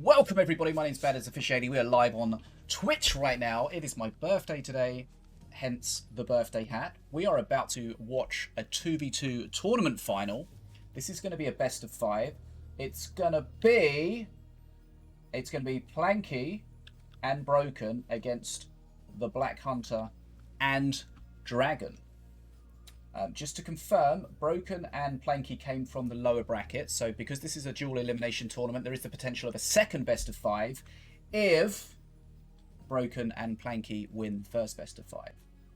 Welcome everybody, my name's Bad as Officiating. We are live on Twitch right now. It is my birthday today, hence the birthday hat. We are about to watch a 2v2 tournament final. This is going to be a best of 5. It's going to be Planky and Broken against the Black Hunter and dragoN. Just to confirm, Broken and Planky came from the lower bracket, so because this is a dual elimination tournament, there is the potential of a second best of 5 if Broken and Planky win the first best of 5.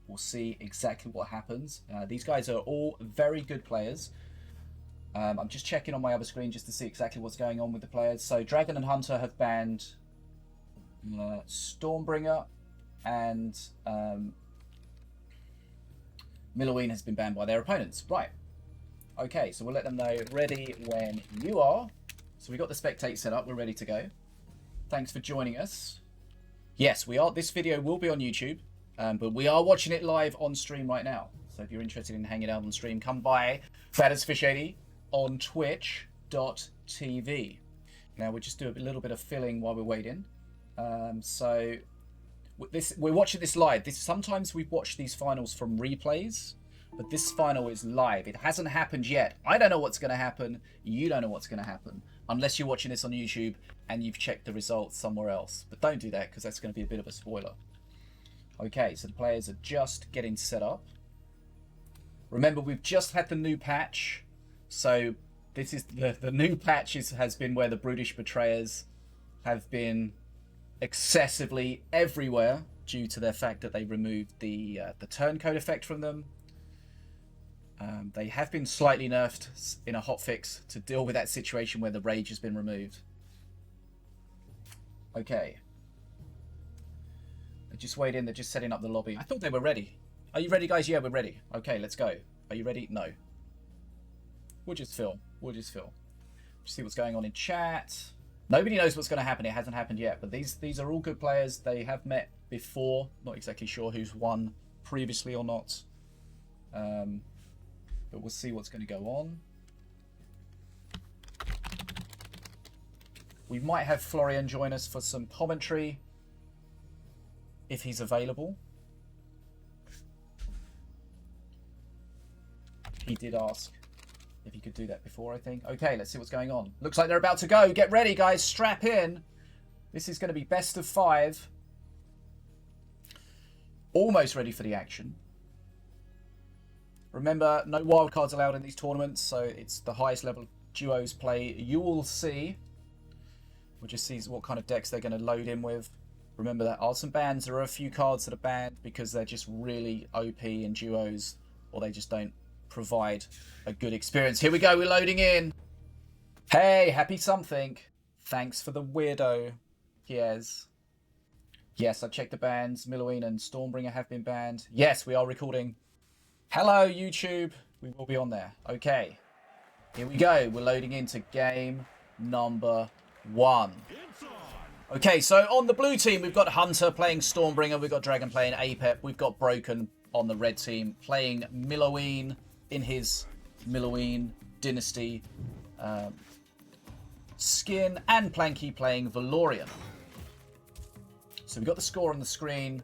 We'll see exactly what happens. These guys are all very good players. I'm just checking on my other screen just to see exactly what's going on with the players. So dragoN and Hunter have banned Stormbringer, and Minion has been banned by their opponents. Right. Okay, so we'll let them know ready when you are. So we got the spectate set up. We're ready to go. Thanks for joining us. Yes, we are. This video will be on YouTube, but we are watching it live on stream right now. So if you're interested in hanging out on stream, come by BadAsFish80 on twitch.tv. Now we'll just do a little bit of filling while we're waiting. We're watching this live. Sometimes we watch these finals from replays, but this final is live. It hasn't happened yet. I don't know what's going to happen. You don't know what's going to happen unless you're watching this on YouTube and you've checked the results somewhere else. But don't do that because that's going to be a bit of a spoiler. Okay, so the players are just getting set up. Remember, we've just had the new patch. So this is the new patch has been where the brutish betrayers have been excessively everywhere due to the fact that they removed the turncoat effect from them. They have been slightly nerfed in a hotfix to deal with that situation where the rage has been removed. Okay. They're just waiting. They're just setting up the lobby. I thought they were ready. Are you ready, guys? Yeah, we're ready. Okay, let's go. Are you ready? No. We'll just film. Just see what's going on in chat. Nobody knows what's going to happen. It hasn't happened yet. But these are all good players. They have met before. Not exactly sure who's won previously or not. But we'll see what's going to go on. We might have Florian join us for some commentary if he's available. He did ask if he could do that before, I think. Okay, let's see what's going on. Looks like they're about to go. Get ready, guys. Strap in. This is going to be best of 5. Almost ready for the action. Remember, no wildcards allowed in these tournaments, so it's the highest level of duos play you will see. We'll just see what kind of decks they're going to load in with. Remember, there are some bans. There are a few cards that are banned because they're just really OP in duos, or they just don't provide a good experience. Here we go, we're loading in. Hey, happy something. Thanks for the weirdo. Yes, I checked the bans. Minion and Stormbringer have been banned. Yes, we are recording. Hello, YouTube. We will be on there. Okay, here we go. We're loading into game number 1. Okay, so on the blue team, we've got Hunter playing Stormbringer. We've got dragoN playing Apep. We've got Broken on the red team playing Minion in his Minion Dynasty skin, and Planky playing Valorian. So we've got the score on the screen.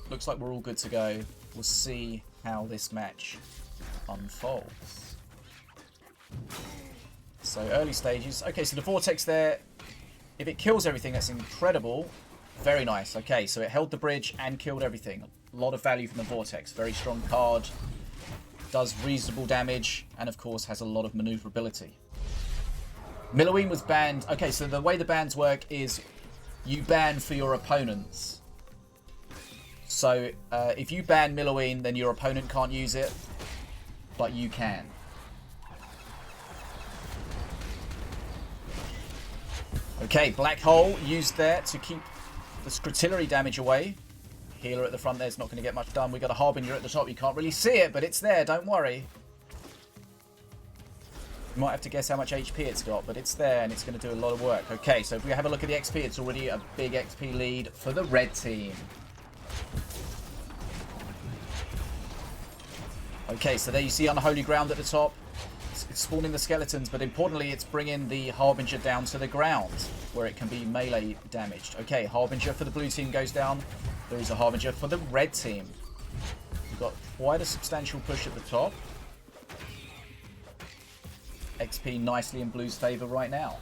Looks like we're all good to go. We'll see how this match unfolds. So early stages. Okay, so the Vortex there, if it kills everything, that's incredible. Very nice. Okay, so it held the bridge and killed everything. A lot of value from the Vortex. Very strong card. Does reasonable damage, and of course has a lot of maneuverability. Minion was banned. Okay, so the way the bans work is you ban for your opponents. So if you ban Minion, then your opponent can't use it, but you can. Okay, Black Hole used there to keep the Scrutillery damage away. Healer at the front there's not going to get much done. We've got a Harbinger at the top. You can't really see it, but it's there. Don't worry. You might have to guess how much HP it's got, but it's there and it's going to do a lot of work. Okay, so if we have a look at the XP, it's already a big XP lead for the red team. Okay, so there you see Unholy Ground at the top. it's spawning the skeletons, but importantly, it's bringing the Harbinger down to the ground, where it can be melee damaged. Okay, Harbinger for the blue team goes down. There is a Harbinger for the red team. We've got quite a substantial push at the top. XP nicely in blue's favour right now.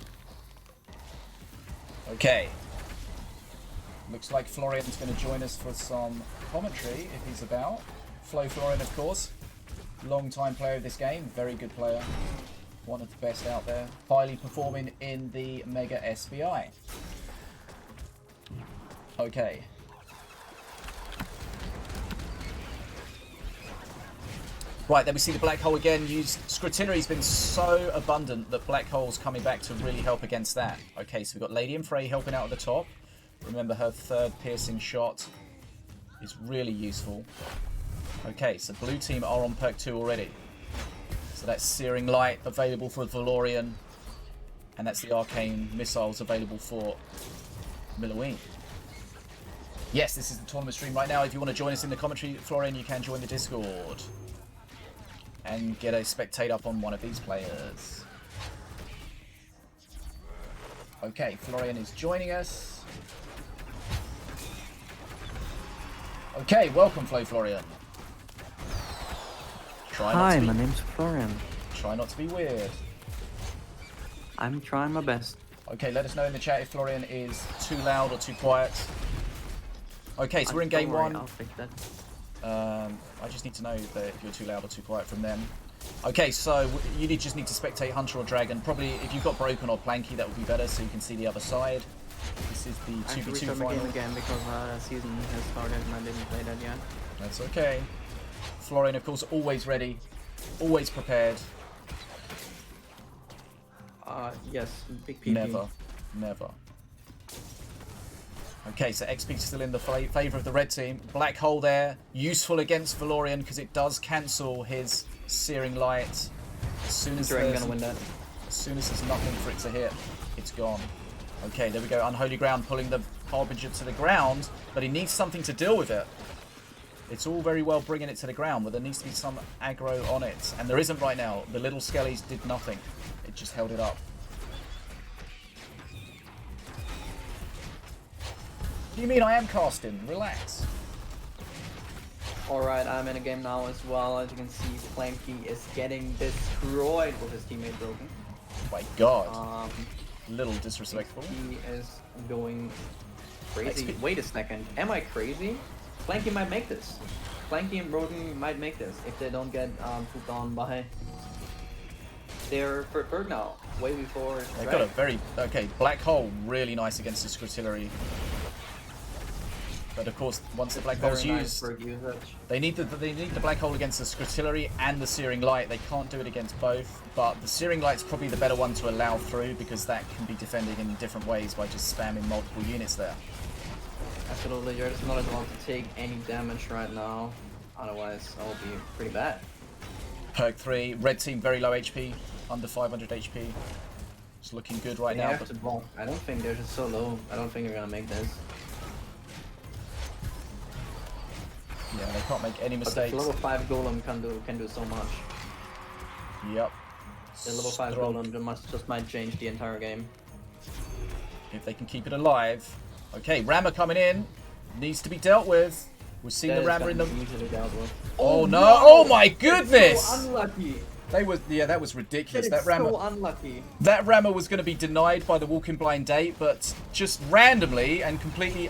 Okay. Looks like Florian's going to join us for some commentary if he's about. Flo Florian, of course. Long-time player of this game. Very good player. One of the best out there. Highly performing in the Mega SBI. Okay. Right, then we see the Black Hole again used. Scrutillary's been so abundant that Black Hole's coming back to really help against that. Okay, so we've got Lady and Frey helping out at the top. Remember, her third piercing shot is really useful. Okay, so blue team are on perk 2 already. So that's Searing Light available for Valorian. And that's the Arcane Missiles available for Milloween. Yes, this is the tournament stream right now. If you want to join us in the commentary, Florian, you can join the Discord. And get a spectate up on one of these players. Okay, Florian is joining us. Okay, welcome, Florian. Hi, my name's Florian. Try not to be weird. I'm trying my best. Okay, let us know in the chat if Florian is too loud or too quiet. Okay, so we're in game 1. I'll fix that. I just need to know that if you're too loud or too quiet from them. Okay, so you just need to spectate Hunter or dragoN. Probably if you've got Broken or Planky, that would be better, so you can see the other side. This is the 2v2 final. I have to restart the game again because season has started and I didn't play that yet. That's okay. Florian, of course, always ready, always prepared. Yes, big PP. Never, never. Okay, so XP's still in the favour of the red team. Black Hole there, useful against Valorian because it does cancel his Searing Light. As soon as there's nothing for it to hit, it's gone. Okay, there we go. Unholy Ground pulling the Harbinger to the ground, but he needs something to deal with it. It's all very well bringing it to the ground, but there needs to be some aggro on it, and there isn't right now. The little skellies did nothing. It just held it up. What do you mean I am casting? Relax. Alright, I'm in a game now as well. As you can see, Planky is getting destroyed with his teammate Broken. Oh my god. Little disrespectful. He is going crazy. Wait a second. Am I crazy? Planky might make this. Planky and Broken might make this if they don't get pooped on by their bird now. Way before. They got a very okay. Black Hole really nice against the Scrutillary. But of course, once the Black Hole's used, they need the Black Hole against the Scrutillary and the Searing Light. They can't do it against both, but the Searing Light's probably the better one to allow through because that can be defended in different ways by just spamming multiple units there. Absolutely, you're just not allowed to take any damage right now. Otherwise, that will be pretty bad. Perk 3, red team very low HP, under 500 HP. It's looking good right now. But I don't think they're just so low. I don't think they're gonna make this. Yeah, they can't make any mistakes. But the level 5 golem can do so much. Yep. The level 5 golem just might change the entire game. If they can keep it alive. Okay, Rammer coming in. Needs to be dealt with. We've seen the Rammer in the... Oh no! Oh my goodness! So unlucky. That was ridiculous. That Rammer, Rammer, so unlucky. That Rammer was going to be denied by the Walking Blind Date, but just randomly and completely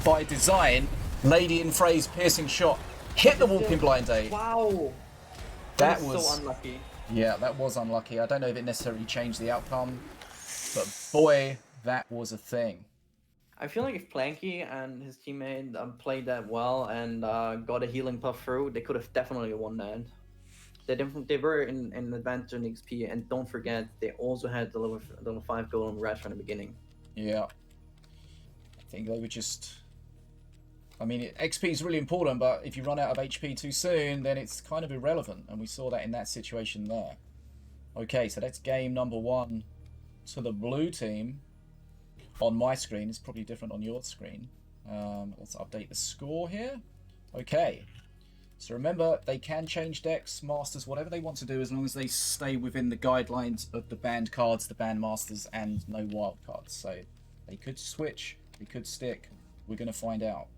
by design, Lady and Frey's piercing shot hit the Walking Blind Date. Wow. That was so unlucky. Yeah, that was unlucky. I don't know if it necessarily changed the outcome, but boy, that was a thing. I feel like if Planky and his teammate played that well and got a healing puff through, they could have definitely won that. They were in advantage in XP, and don't forget, they also had the level 5 golem red from the beginning. Yeah. I think they were just... I mean, XP is really important, but if you run out of HP too soon, then it's kind of irrelevant, and we saw that in that situation there. Okay, so that's game number 1 to the blue team. On my screen, it's probably different on your screen. Let's update the score here. Okay, So remember, they can change decks, masters, whatever they want to do, as long as they stay within the guidelines of the banned cards, the banned masters, and no wild cards. So they could switch, they could stick. We're going to find out.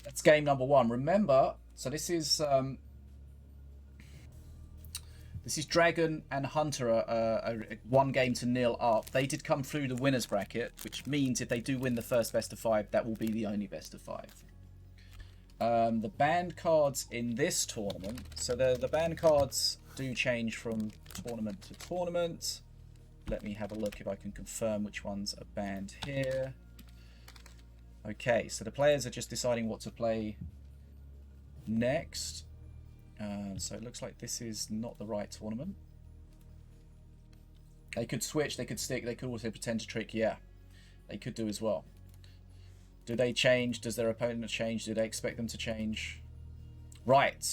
That's game number 1. Remember, so this is dragoN and Hunter are 1 game to 0 up. They did come through the winners bracket, which means if they do win the first best of 5, that will be the only best of 5. The banned cards in this tournament, so the banned cards do change from tournament to tournament. Let me have a look if I can confirm which ones are banned here. Okay, so the players are just deciding what to play next. So it looks like this is not the right tournament. They could switch, they could stick, they could also pretend to trick. Yeah, they could do as well. Do they change? Does their opponent change? Do they expect them to change? Right,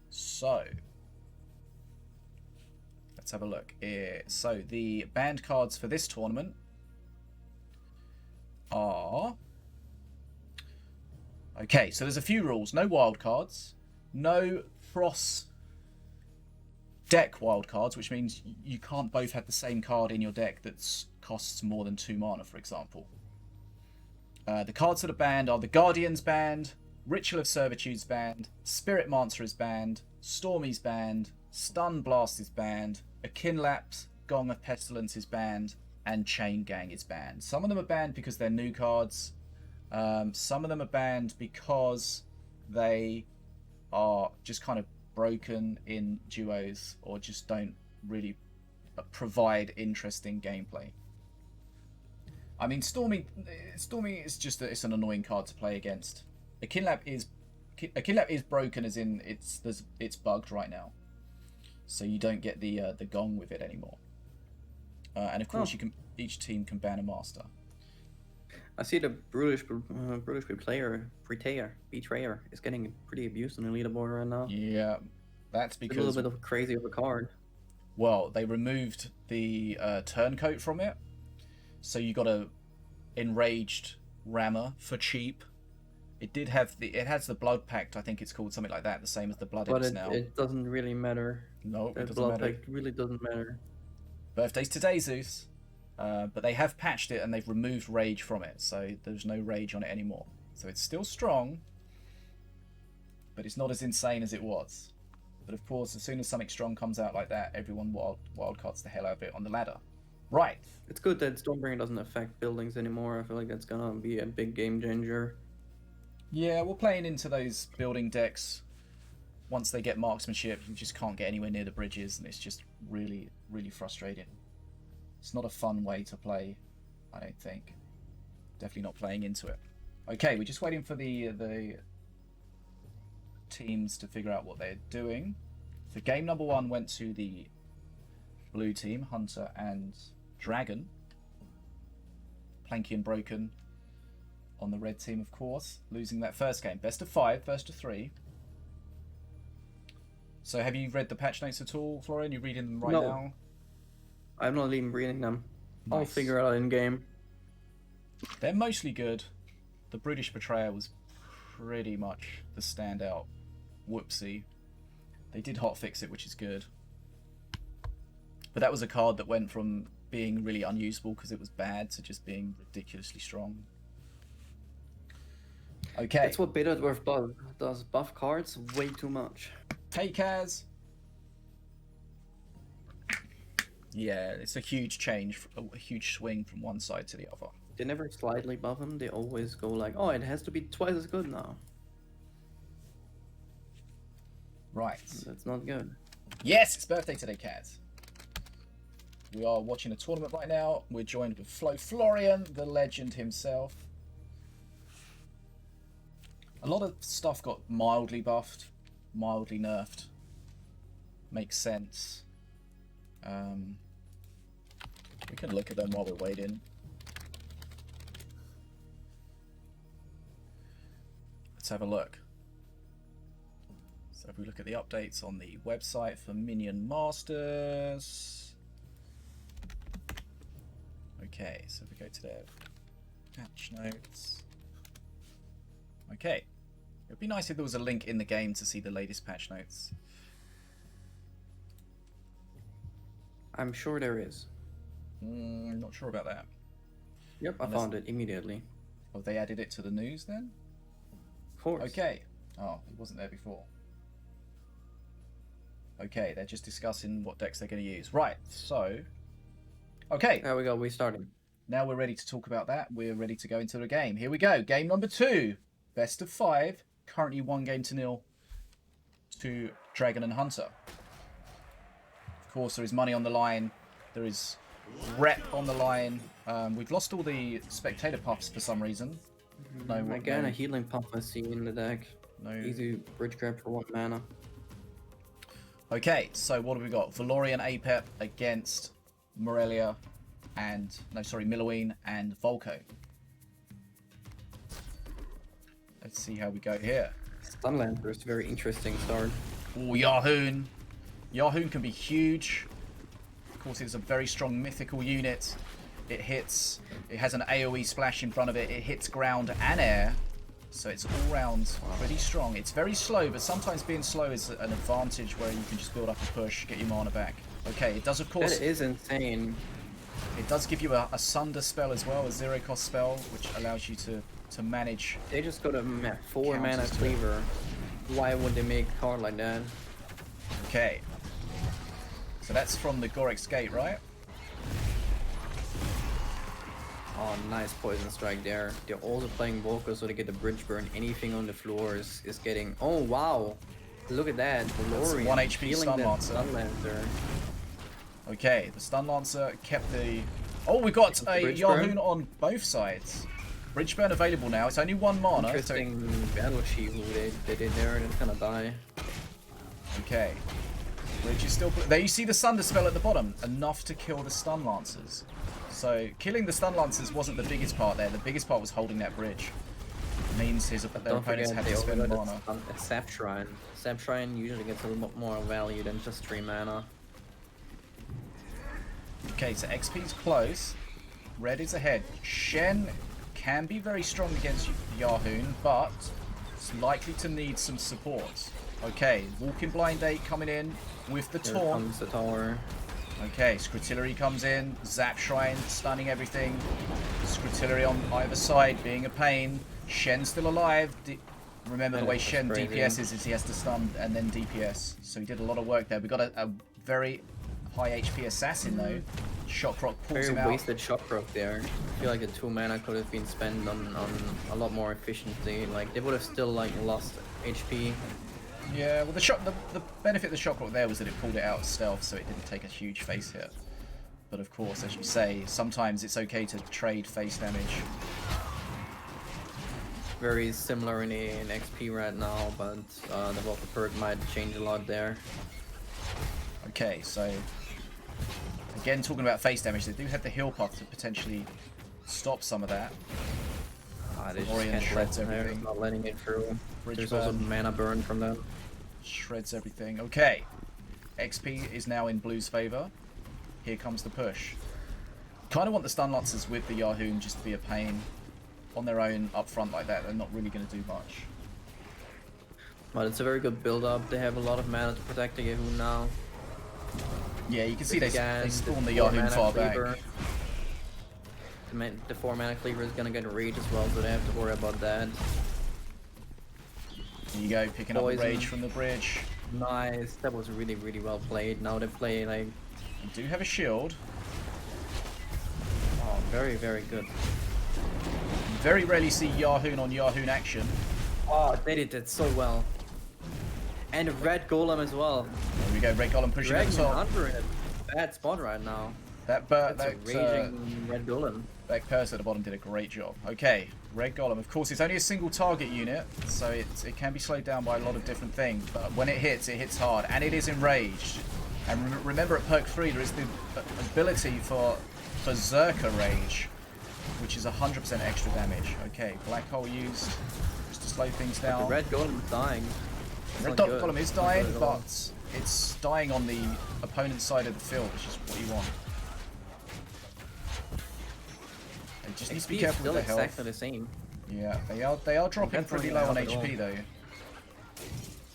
so let's have a look. So the banned cards for this tournament are... Okay, so there's a few rules. No wild cards. No cross deck wild cards, which means you can't both have the same card in your deck that costs more than 2 mana, for example. The cards that are banned are the Guardian's banned, Ritual of Servitude's banned, Spirit Mancer is banned, Stormy's banned, Stun Blast is banned, Akinlap's Gong of Pestilence is banned, and Chain Gang is banned. Some of them are banned because they're new cards. Some of them are banned because they are just kind of broken in duos or just don't really provide interesting gameplay. I mean, Stormy is just it's an annoying card to play against. Akinlap is broken, as in it's bugged right now, so you don't get the gong with it anymore. And of course, each team can ban a master. I see the brutish betrayer is getting pretty abused on the leaderboard right now. Yeah, that's because it's a little bit of crazy of a card. Well, they removed the turncoat from it, so you got a enraged rammer for cheap. It has the blood pact, I think it's called, something like that, the same as the blood imps now. It doesn't really matter. No, it doesn't blood matter. pact really doesn't matter. Birthday's today, Zeus. But they have patched it and they've removed rage from it, so there's no rage on it anymore. So it's still strong, but it's not as insane as it was. But of course, as soon as something strong comes out like that, everyone wildcards the hell out of it on the ladder. Right. It's good that Stormbringer doesn't affect buildings anymore. I feel like that's gonna be a big game changer. Yeah, we're playing into those building decks. Once they get marksmanship, you just can't get anywhere near the bridges, and it's just really, really frustrating. It's not a fun way to play, I don't think. Definitely not playing into it. Okay, we're just waiting for the teams to figure out what they're doing. So game number 1 went to the blue team, Hunter and dragoN. Planky and Broken on the red team, of course, losing that first game. Best of 5, first of 3. So have you read the patch notes at all, Florian? You're reading them right now? I'm not even reading them. Nice. I'll figure it out in game. They're mostly good. The Brutish Betrayer was pretty much the standout. Whoopsie. They did hotfix it, which is good. But that was a card that went from being really unusable because it was bad to just being ridiculously strong. Okay. That's what Bitterworth does. Buff cards way too much. Hey, Kaz. Yeah, it's a huge change, a huge swing from one side to the other. They never slightly buff them. They always go like, oh, it has to be twice as good now. Right. That's not good. Yes, it's birthday today, Kaz. We are watching a tournament right now. We're joined with Florian, the legend himself. A lot of stuff got mildly buffed, mildly nerfed. Makes sense. We can look at them while we're waiting. Let's have a look. So if we look at the updates on the website for Minion Masters. Okay, so if we go to their patch notes. Okay, It'd be nice if there was a link in the game to see the latest patch notes. I'm sure there is. Not sure about that. Yep, I found it immediately. Oh, they added it to the news then? Of course. Okay. Oh, it wasn't there before. Okay, they're just discussing what decks they're going to use. Right, so... Okay. There we go, we started. Now we're ready to talk about that. We're ready to go into the game. Here we go. Game number 2. Best of 5. Currently 1-0 to dragoN and Hunter. Of course, there is money on the line. There is rep on the line. We've lost all the spectator puffs for some reason. Again, a healing puff I see in the deck. No. Easy bridge grab for 1 mana. Okay, so what have we got? Valorian Apep against Morelia and... No, sorry, Milloween and Volko. Let's see how we go here. Stunlancer is a very interesting start. Oh, Yahoon. Yahoon can be huge. Of course, it's a very strong mythical unit. It hits... It has an AoE splash in front of it. It hits ground and air. So it's all round pretty strong. It's very slow, but sometimes being slow is an advantage where you can just build up a push, get your mana back. Okay, it does, of course... That is insane. It does give you a Sunder spell as well, a 0-cost spell, which allows you to manage... They just got a 4 mana counters to it. cleaver. Why would they make a card like that? Okay. So that's from the Gorex Gate, right? Oh, nice poison strike there. They're also playing Volker, so they get the bridge burn. Anything on the floor is getting... Oh, wow. Look at that. That's 1 HP feeling Stun that Lancer. Stun Lancer. Okay, the Stun Lancer kept the... Oh, we got a Bridge Yahoon burn. on both sides. Bridge burn available now. It's only 1 mana. Interesting battle sheet who they did there, and it's gonna die. Okay. Bridge is still... There you see the Sunder spell at the bottom. Enough to kill the Stun Lancers. So, killing the Stun Lancers wasn't the biggest part there. The biggest part was holding that bridge. It means their opponents had to spend mana. A Sap Shrine. Sap Shrine usually gets a lot more value than just 3 mana. Okay, so XP's close. Red is ahead. Shen can be very strong against Yahoon, but it's likely to need some support. Okay, Walking Blind 8 coming in with the Here taunt. comes the tower. Okay, Scrutillery comes in, Zap Shrine stunning everything. Scrutillery on either side being a pain. Shen still alive. Remember the way Shen crazy. DPS is he has to stun and then DPS. So he did a lot of work there. We got a very high HP assassin though. Shockrock pulls Very him out. wasted Shockrock there. I feel like the 2 mana could have been spent on a lot more efficiency. Like they would have still like lost HP. Yeah, well the benefit of the Shockrock there was that it pulled it out stealth, so it didn't take a huge face hit. But of course, as you say, sometimes it's okay to trade face damage. Very similar in XP right now, but the Volker perk might change a lot there. Okay, so again talking about face damage, they do have the heal puff to potentially stop some of that. They just Orion can't shreds let everything. They're not letting it through. Bridge There's burn. also mana burn from them. Shreds everything. Okay, XP is now in Blue's favour. Here comes the push. Kind of want the Stun Lancers with the Yahoon just to be a pain. On their own up front like that, they're not really going to do much. But it's a very good build up. They have a lot of mana to protect the Yahoon now. Yeah, you can see they Again, spawn the 4 Yahoon mana far cleaver. back. The 4 mana cleaver is gonna get rage as well, so they have to worry about that. There you go, picking up the Poison. rage from the bridge. Nice, that was really well played. Now they play like, They do have a shield. oh, very good. Very rarely see Yahoon on Yahoon action. Oh, they did that so well. And a red golem as well. There we go, Red Golem pushing up dragoN top. Hunter in a bad spot right now. That That's a raging red golem. That Curse at the bottom did a great job. Okay, Red Golem. Of course, it's only a single target unit, so it can be slowed down by a lot of different things. But when it hits hard, and it is enraged. And remember, at perk 3, there is the ability for Berserker Rage, which is 100% extra damage. Okay, Black Hole used just to slow things The down. red golem is dying. It's Red not good. Golem is It's not dying, good at all. but it's dying on the opponent's side of the field, which is what you want. It just needs to be XP is careful still with the health. exactly the same. Yeah, they are dropping That's pretty not low on gonna help at HP though.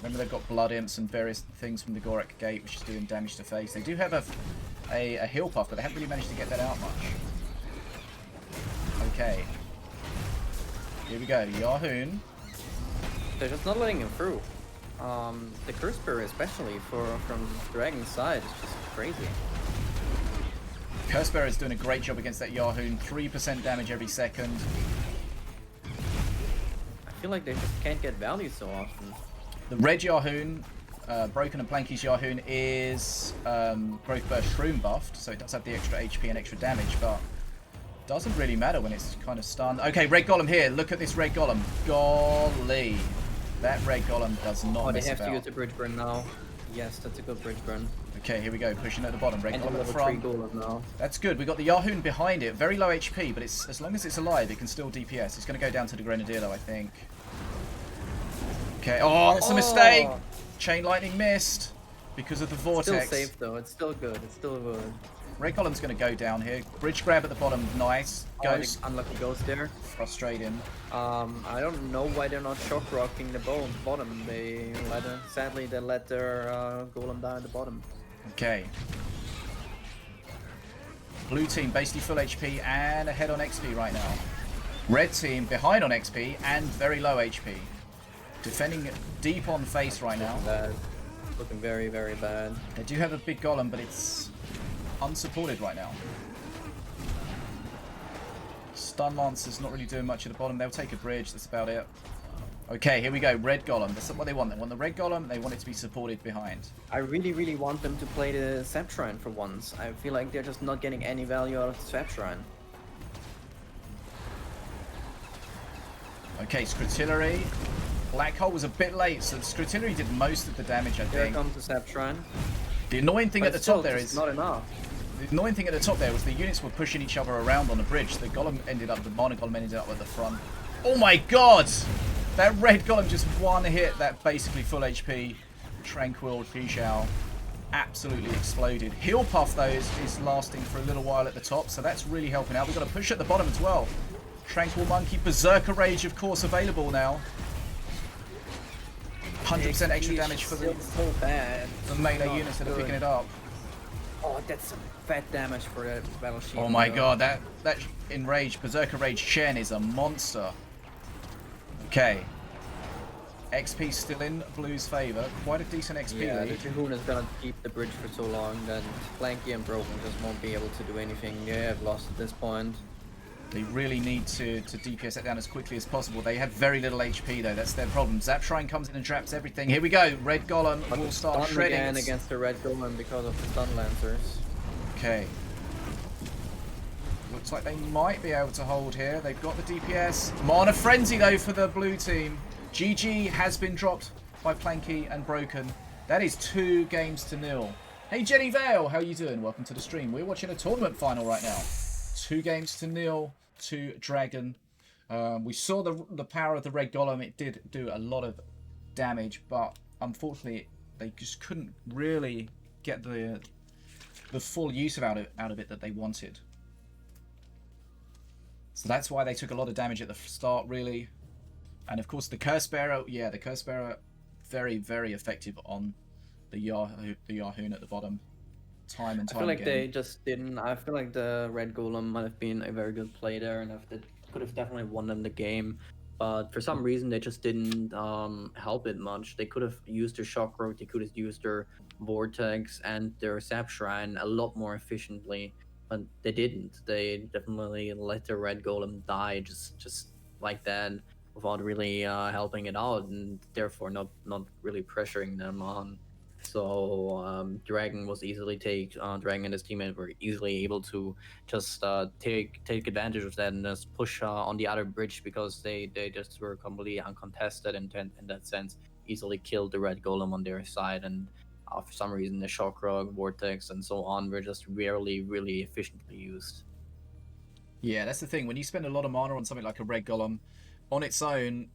Remember, they've got blood imps and various things from the Gorak Gate, which is doing damage to face. They do have a heal puff, but they haven't really managed to get that out much. Okay. Here we go. Yahoon. They're just not letting him through. The Curse Bearer, especially from dragon's side, is just crazy. Curse Bearer is doing a great job against that Yahoon. 3% damage every second. I feel like they just can't get value so often. The red Yahoon, Broken and Planky's Yahoon, is Growth Burst Shroom buffed, so it does have the extra HP and extra damage, but doesn't really matter when it's kind of stunned. Okay, red golem here. Look at this red golem. Golly. That red golem does not they mess have about. to use the bridge burn now. Yes, that's a good bridge burn. Okay, here we go. Pushing at the bottom. Red And golem at the level 3 front. golem now. That's good. We got the Yahoon behind it. Very low HP, but it's as long as it's alive, it can still DPS. It's going to go down to the Grenadier, though, I think. Okay. Oh, that's a mistake. Chain lightning missed because of the vortex. Still safe though. It's still good. It's still good. Red golem's going to go down here. Bridge grab at the bottom. Nice. Ghost. Unlucky ghost there. Frustrating. I don't know why they're not shock rocking the bottom. Sadly they let their golem die at the bottom. Okay. Blue team basically full HP and ahead on XP right now. Red team behind on XP and very low HP. Defending deep on face right now. Bad. Looking very, very bad. They do have a big golem, but it's unsupported right now. Stun Lance is not really doing much at the bottom. They'll take a bridge. That's about it. Okay, here we go. Red golem. That's what they want. They want the red golem. They want it to be supported behind. I really, really want them to play the Sap Shrine for once. I feel like they're just not getting any value out of the Sap Shrine. Okay, Scrutillery. Black Hole was a bit late, so Scrutillery did most of the damage, I Here think. comes the Sap Shrine. The annoying thing at the top there is... not enough. The annoying thing at the top there was the units were pushing each other around on the bridge. The golem ended up, the mana golem ended up at the front. Oh my god! That red golem just one hit that basically full HP Tranquil Trishao. Absolutely exploded. Heal Puff though is lasting for a little while at the top, so that's really helping out. We've got a push at the bottom as well. Tranquil Monkey, Berserker Rage of course available now. 100% extra damage for the melee units that are picking it up. Oh, that's some fat damage for that battle shield. Oh my god, that Enraged Berserker Rage Shen is a monster. Okay. XP still in Blue's favour. Quite a decent XP Yeah, lead. the dragoN is gonna keep the bridge for so long, then Planky and Broken just won't be able to do anything. They have lost at this point. They really need to DPS it down as quickly as possible. They have very little HP though, that's their problem. Zap Shrine comes in and traps everything. Here we go, Red Golem will start Stun shredding. again against the Red Golem because of the Stun Lancers. Okay. Looks like they might be able to hold here. They've got the DPS. Mana Frenzy though for the blue team. GG has been dropped by Planky and Broken. That is 2-0. Hey Jenny Vale, how you doing? Welcome to the stream. We're watching a tournament final right now. 2-0 to dragoN. We saw the power of the red golem. It did do a lot of damage, but unfortunately they just couldn't really get the full use out of it that they wanted. So that's why they took a lot of damage at the start, really. And of course the Curse Bearer, yeah, the Curse Bearer, very, very effective on the Yahoon at the bottom. Time and time I feel like again. they just didn't. I feel like the Red Golem might have been a very good play there, and they could have definitely won them the game. But for some reason, they just didn't help it much. They could have used their Shock Road, they could have used their Vortex and their Sap Shrine a lot more efficiently, but they didn't. They definitely let the Red Golem die just like that, without really helping it out, and therefore not really pressuring them on. So dragoN was easily dragoN and his teammate were easily able to just take advantage of that and just push on the other bridge, because they just were completely uncontested and in that sense easily killed the red golem on their side. And for some reason the shock rock, vortex, and so on were just rarely really efficiently used. Yeah, that's the thing. When you spend a lot of mana on something like a red golem, on its own,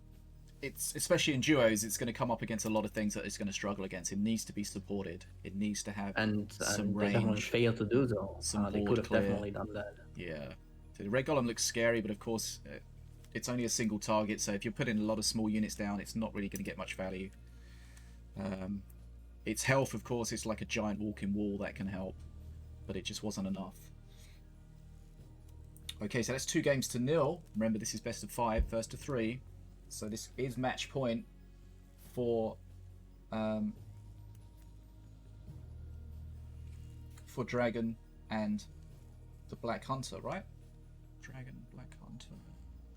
it's especially in duos, it's going to come up against a lot of things that it's going to struggle against. It needs to be supported. It needs to have some they definitely range. failed to do so. They could have clear. definitely done that. Yeah. So the red golem looks scary, but of course, it's only a single target. So if you're putting a lot of small units down, it's not really going to get much value. Its health, of course, is like a giant walking wall that can help, but it just wasn't enough. Okay, so that's 2-0. Remember, this is best of 5, first to 3. So this is match point for dragoN and the Black Hunter, right? dragoN, Black Hunter.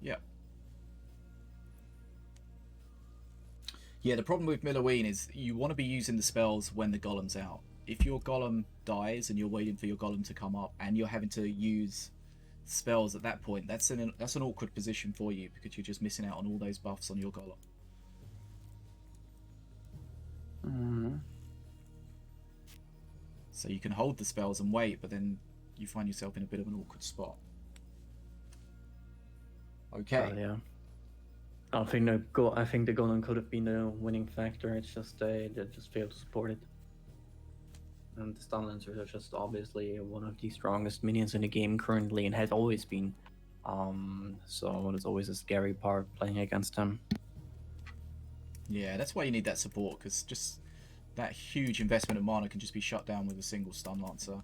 Yeah. Yeah, the problem with Minion is you want to be using the spells when the golem's out. If your golem dies and you're waiting for your golem to come up and you're having to use spells at that point, that's an awkward position for you because you're just missing out on all those buffs on your golem. So you can hold the spells and wait, but then you find yourself in a bit of an awkward spot. Okay. Yeah. I think the golem could have been the winning factor. It's just they just failed to support it. And the stun lancers are just obviously one of the strongest minions in the game currently, and has always been. So it's always a scary part playing against them. Yeah, that's why you need that support, because just that huge investment of mana can just be shut down with a single stun lancer.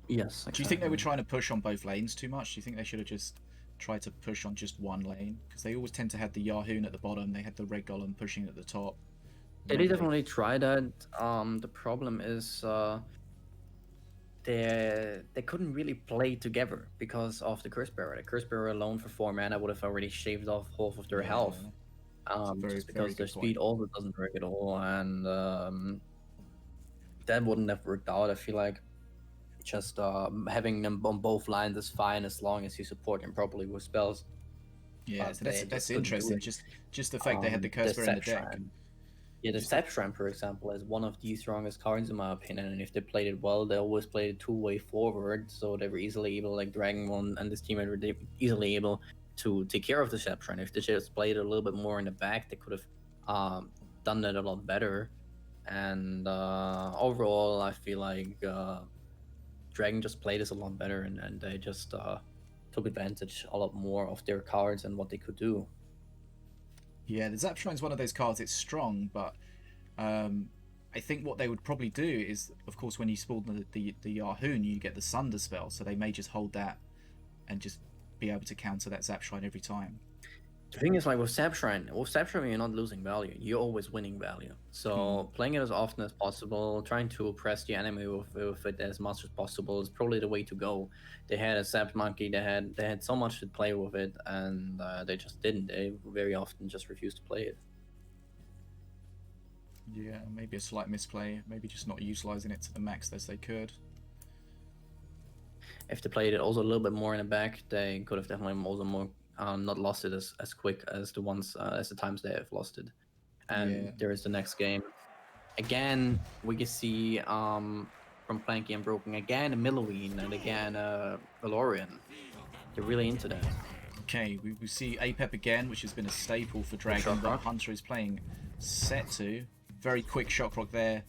Yes. Exactly. Do you think they were trying to push on both lanes too much? Do you think they should have just tried to push on just one lane? Because they always tend to have the Yahoon at the bottom, they had the red golem pushing at the top. They definitely try that. The problem is they couldn't really play together because of the Curse Bearer. The Curse Bearer alone for 4 mana would have already shaved off half of their health. Just because their speed also doesn't work at all, and that wouldn't have worked out. I feel like just having them on both lines is fine as long as you support them properly with spells. Yeah, so that's interesting. Just the fact they had the Curse Bearer in the deck. Yeah, the Sap Shrine, for example, is one of the strongest cards in my opinion, and if they played it well, they always played it two-way forward, so they were easily able, like dragoN and this teammate were easily able to take care of the Sap Shrine. If they just played it a little bit more in the back, they could have done that a lot better. And overall, I feel like dragoN just played this a lot better, and they just took advantage a lot more of their cards and what they could do. Yeah, the Zap Shrine's one of those cards, it's strong, but I think what they would probably do is, of course, when you spawn the Yahoon, you get the Sunder spell, so they may just hold that and just be able to counter that Zap Shrine every time. The thing is, like with Sap Shrine, you're not losing value, you're always winning value. So playing it as often as possible, trying to oppress the enemy with it as much as possible is probably the way to go. They had a Sap Monkey, they had so much to play with it, and they just didn't. They very often just refused to play it. Yeah, maybe a slight misplay, maybe just not utilizing it to the max as they could. If they played it also a little bit more in the back, they could have definitely also more not lost it as quick as the times they have lost it. And there is the next game. Again, we can see from Planky and Broken again a Minion and again Valorian. They're really into that. Okay, we see Apep again, which has been a staple for dragoN, but Hunter is playing set to. Very quick shock rock there.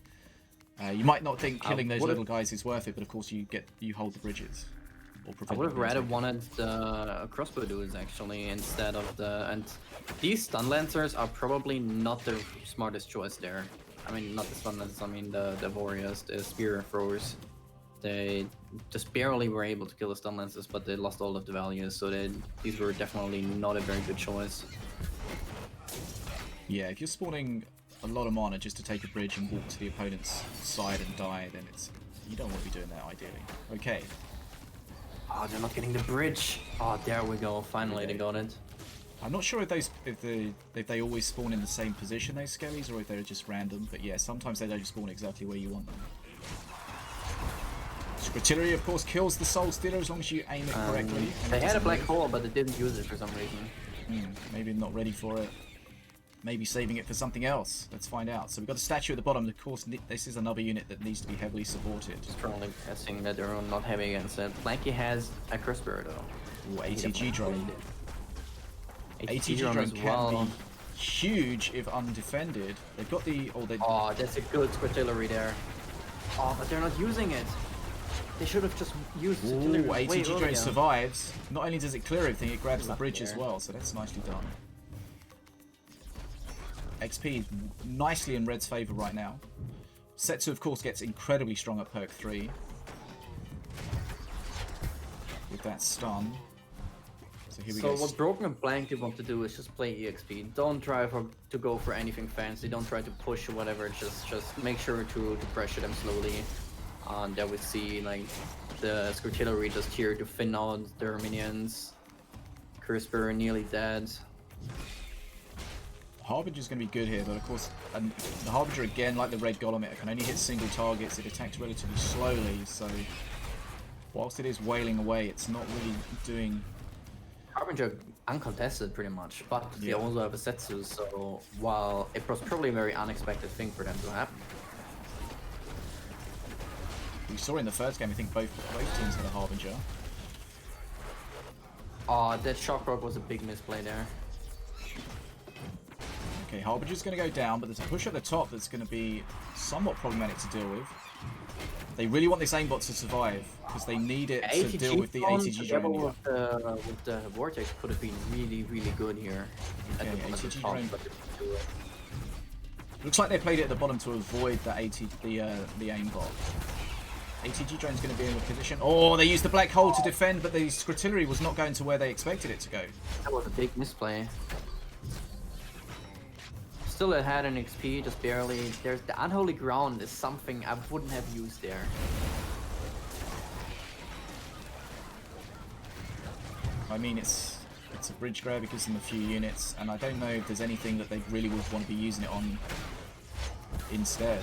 You might not think killing those little guys is worth it, but of course you hold the bridges. I would have rather wanted the crossbow dudes actually instead of and these stun lancers are probably not the smartest choice there. I mean, not the stun lancers, I mean the warriors, the spear throwers. They just barely were able to kill the stun lancers, but they lost all of the values, so these were definitely not a very good choice. Yeah, if you're spawning a lot of mana just to take a bridge and walk to the opponent's side and die, then you don't want to be doing that ideally. Okay. Oh, they're not getting the bridge. Oh, there we go. Finally, they got it. I'm not sure if they always spawn in the same position, those skellies, or if they're just random. But yeah, sometimes they don't spawn exactly where you want them. Artillery, of course, kills the Soul Stealer as long as you aim it correctly. They had a black hole, but they didn't use it for some reason. Maybe not ready for it. Maybe saving it for something else. Let's find out. So we've got a statue at the bottom. Of course, this is another unit that needs to be heavily supported. Strongly guessing that they're not heavy against it. Planky has a Curse Bearer though. Ooh, ATG drone. ATG drone can be huge if undefended. They've got the... Oh, that's a good artillery there. Oh, but they're not using it. They should have just used it. Ooh, ATG drone survives. Not only does it clear everything, it grabs the bridge as well, so that's nicely done. XP is nicely in Red's favour right now. Setsu, of course, gets incredibly strong at perk 3. With that stun. So here we go. So what Broken Planky want to do is just play EXP. Don't try to go for anything fancy. Don't try to push or whatever. Just make sure to pressure them slowly. And there we see like the Scortillery just here to thin out their minions. Crisper nearly dead. Harbinger's going to be good here, but of course, and the Harbinger again, like the Red Golem, it can only hit single targets. It attacks relatively slowly, so whilst it is wailing away, it's not really doing. Harbinger uncontested pretty much, but they Yeah. also have a Setsu, so while it was probably a very unexpected thing for them to happen. We saw in the first game, I think both teams had a Harbinger. That Shock Rock was a big misplay there. Okay, Harbinger's going to go down, but there's a push at the top that's going to be somewhat problematic to deal with. They really want this aimbot to survive, because they need it to deal with the ATG drone. With the Vortex could have been really, really good here. Okay, At the ATG top, drone. but they didn't do it. Looks like they played it at the bottom to avoid the aimbot. ATG drone's going to be in a position. Oh, they used the black hole to defend, but the Scortillery was not going to where they expected it to go. That was a big misplay. Still it had an XP, just barely. There's the unholy ground is something I wouldn't have used there. I mean, it's a bridge grab because in a few units, and I don't know if there's anything that they really would want to be using it on instead.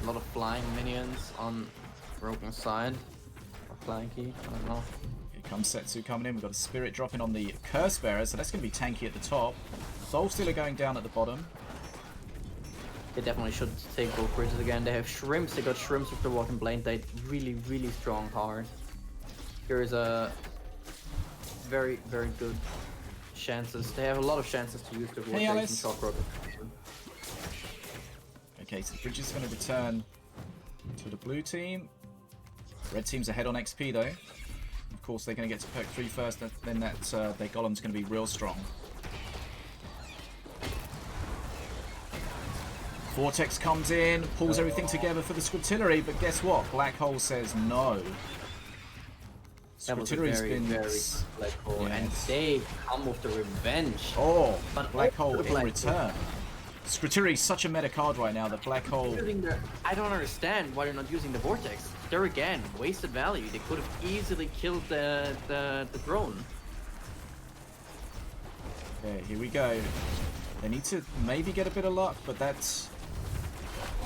A lot of flying minions on Broken side. Or Planky, I don't know. Here comes Setsu coming in. We've got a Spirit dropping on the Curse Bearer, so that's going to be tanky at the top. Soul Stealer going down at the bottom. They definitely should take both bridges again. They have shrimps. They got shrimps with the Broken Blade. They really, really strong card. Here is a very, very good chances. They have a lot of chances to use the Vortex and Alice. Shock Rocket. Okay, so the bridge is going to return to the blue team. Red team's ahead on XP though. Of course, they're going to get to perk 3 first, then that their golem's going to be real strong. Vortex comes in, pulls everything together for the Scortillery, but guess what? Black Hole says no. That was a Scortillery's very, been... very Black Hole, and Yes. they come with the revenge. Oh, But Black Hole also in Black return. Scortillery's such a meta card right now that Black Hole... I don't understand why they're not using the Vortex. There again, wasted value. They could have easily killed the drone. Okay, here we go. They need to maybe get a bit of luck, but that's...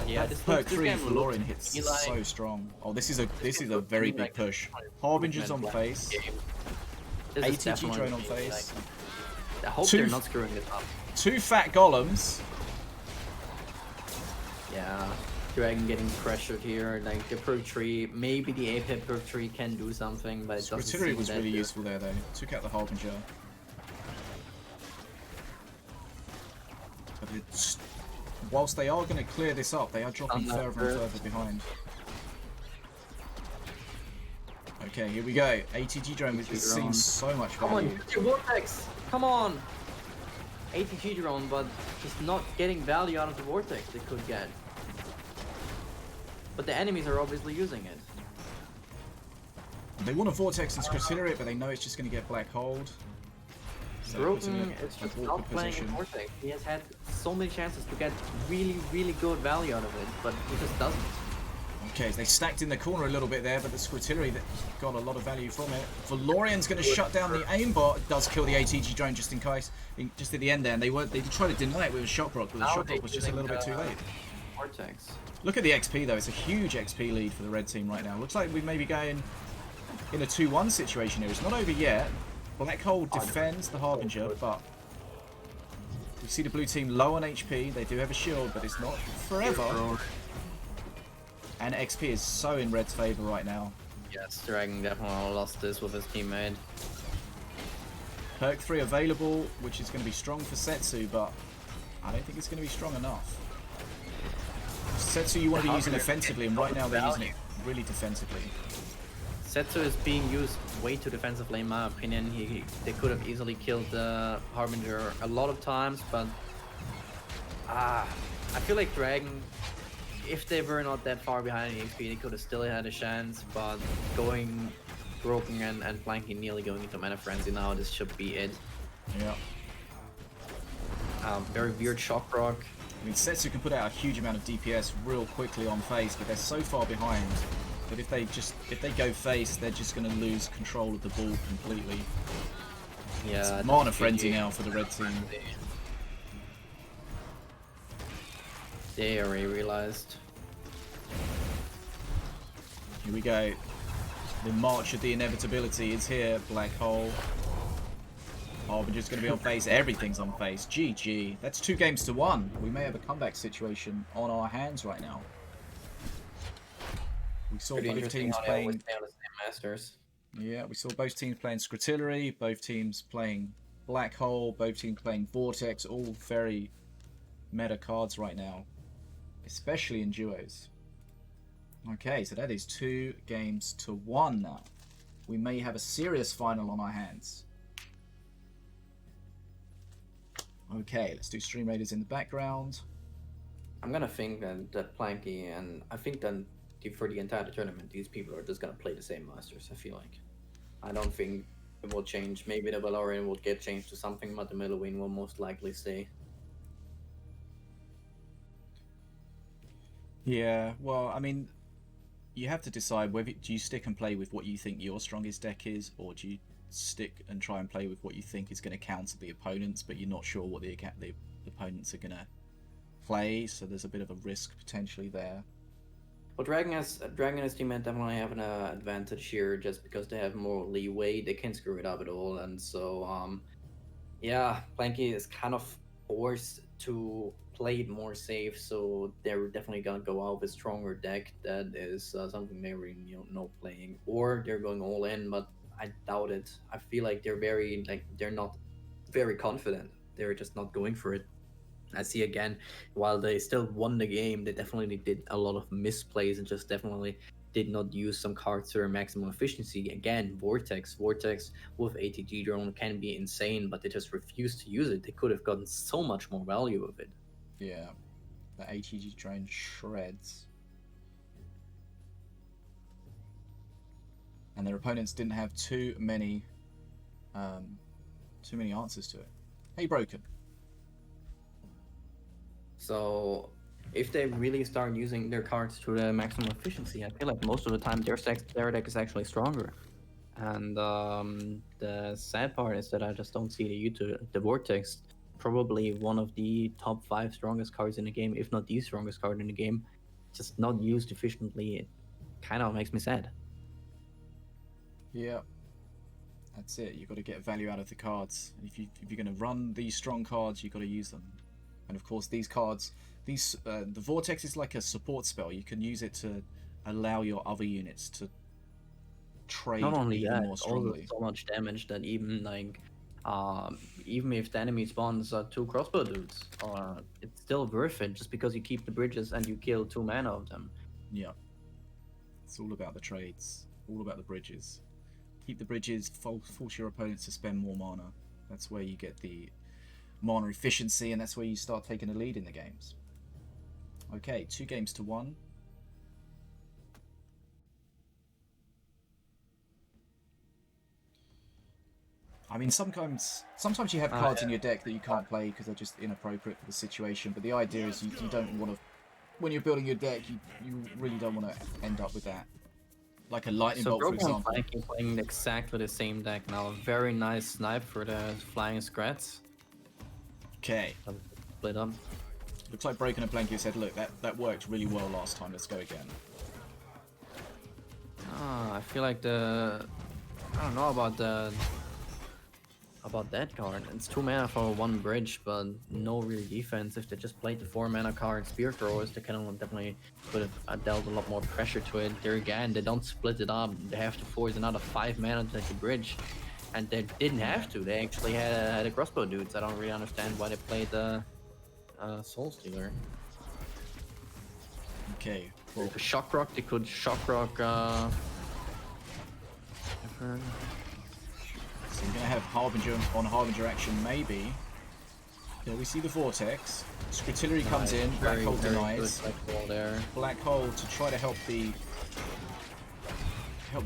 Yeah, that perk 3 game for looks Lorien hits to me like- so strong. Oh, this is a very big like push. an Harbinger's on improvement face. game. This is ATG definitely drone on like- face. I hope Two- they're not screwing this up. 2 fat golems. Yeah, dragoN getting pressured here. Like the perk tree, maybe the APEP perk tree can do something, but it doesn't Scortillery seem was that really good. useful there though. Took out the Harbinger. But it's, whilst they are going to clear this up, they are dropping further and further behind. Okay, here we go. ATG drone is seeing so much Come on, value. use your Vortex! Come on! ATG drone, but just not getting value out of the Vortex they could get. But the enemies are obviously using it. They want a Vortex and Scortillery it, but they know it's just going to get black holed. So it puts them in Broken a- is an just awkward not playing position. Vortex. He has had so many chances to get really, really good value out of it, but he just doesn't. Okay, they stacked in the corner a little bit there, but the Scortillery that got a lot of value from it. Valorian's going to shut down the aimbot. It does kill the ATG drone just in case, just at the end there. And they did try to deny it with a shock rock, but the shock rock was just a little bit too late. Vortex. Look at the XP though. It's a huge XP lead for the red team right now. Looks like we may be going in a 2-1 situation here. It's not over yet. Black Hole defends the Harbinger, but we see the blue team low on HP. They do have a shield, but it's not forever. And XP is so in red's favor right now. Yes, dragoN definitely lost this with his teammate. Perk 3 available, which is going to be strong for Setsu, but I don't think it's going to be strong enough. Setsu you want to be using offensively, and right now they're using it really defensively. Setsu is being used way too defensively in my opinion. They could have easily killed the Harbinger a lot of times, but I feel like dragoN, if they were not that far behind in XP, they could have still had a chance, but going Broken and Planky nearly going into Mana Frenzy now, this should be it. Yeah. Very weird Shock Rock. I mean, Setsu can put out a huge amount of DPS real quickly on face, but they're so far behind that if they go face, they're just going to lose control of the ball completely. Yeah. It's Mana Frenzy now for the red team. They already realized. Here we go. The march of the inevitability is here. Black hole. Harbinger's going to be on face. Everything's on face. GG. That's 2 games to 1. We may have a comeback situation on our hands right now. We saw both teams playing. On the same masters. Yeah, we saw both teams playing Scritillary, both teams playing Black Hole, both teams playing Vortex. All very meta cards right now, especially in duos. Okay, so that is 2 games to 1 now. We may have a serious final on our hands. Okay, let's do Stream Raiders in the background. I'm gonna think that Planky, and I think that for the entire tournament, these people are just gonna play the same masters. I feel like. I don't think it will change. Maybe the Valorian will get changed to something, but the Middlewing will most likely stay. Yeah, well, I mean, you have to decide whether do you stick and play with what you think your strongest deck is, or do you stick and try and play with what you think is going to counter the opponents, but you're not sure what the opponents are going to play, so there's a bit of a risk potentially there. Well, dragoN and his team definitely have an advantage here, just because they have more leeway. They can't screw it up at all, and so yeah, Planky is kind of forced to play it more safe, so they're definitely gonna go out with a stronger deck that is something they really don't know playing, or they're going all in, but I doubt it. I feel like they're not very confident. They're just not going for it. I see again, while they still won the game, they definitely did a lot of misplays and just definitely did not use some cards to their maximum efficiency. Again, Vortex with ATG drone can be insane, but they just refused to use it. They could have gotten so much more value of it. Yeah, the ATG drone shreds. And their opponents didn't have too many answers to it. Hey, Broken. So if they really start using their cards to the maximum efficiency, I feel like most of the time their deck is actually stronger. And the sad part is that I just don't see the Vortex, probably one of the top 5 strongest cards in the game, if not the strongest card in the game, just not used efficiently. It kind of makes me sad. Yeah, that's it. You've got to get value out of the cards. If you're going to run these strong cards, you've got to use them. And of course, these cards, the Vortex is like a support spell. You can use it to allow your other units to trade Not only even that, more strongly. also so much damage that even if the enemy spawns 2 crossbow dudes, it's still worth it just because you keep the bridges and you kill 2 mana of them. Yeah, it's all about the trades, all about the bridges. Keep the bridges, force your opponents to spend more mana. That's where you get the mana efficiency, and that's where you start taking a lead in the games. Okay, 2 games to 1. I mean, sometimes you have cards in your deck that you can't play because they're just inappropriate for the situation, but the idea is you don't want to, when you're building your deck, you really don't want to end up with that. Like a lightning bolt, for example. Broken Planky playing exactly the same deck now. Very nice snipe for the flying Scrats. Okay. Split up. Looks like Broken Planky said, look, that worked really well last time, let's go again. I feel like I don't know about that card. It's 2 mana for 1 bridge, but no real defense. If they just played the 4 mana card Spear Throwers, they can definitely could have dealt a lot more pressure to it. There again, they don't split it up. They have to force another 5 mana to take the bridge. And they didn't have to. They actually had a crossbow dudes. I don't really understand why they played the Soul Stealer. Okay. Well, The Shock Rock, they could Shock Rock. so you're going to have Harbinger on Harbinger action, maybe. Here we see the Vortex. Scrutillery comes in, Black Hole denies. There. Black Hole to try to help the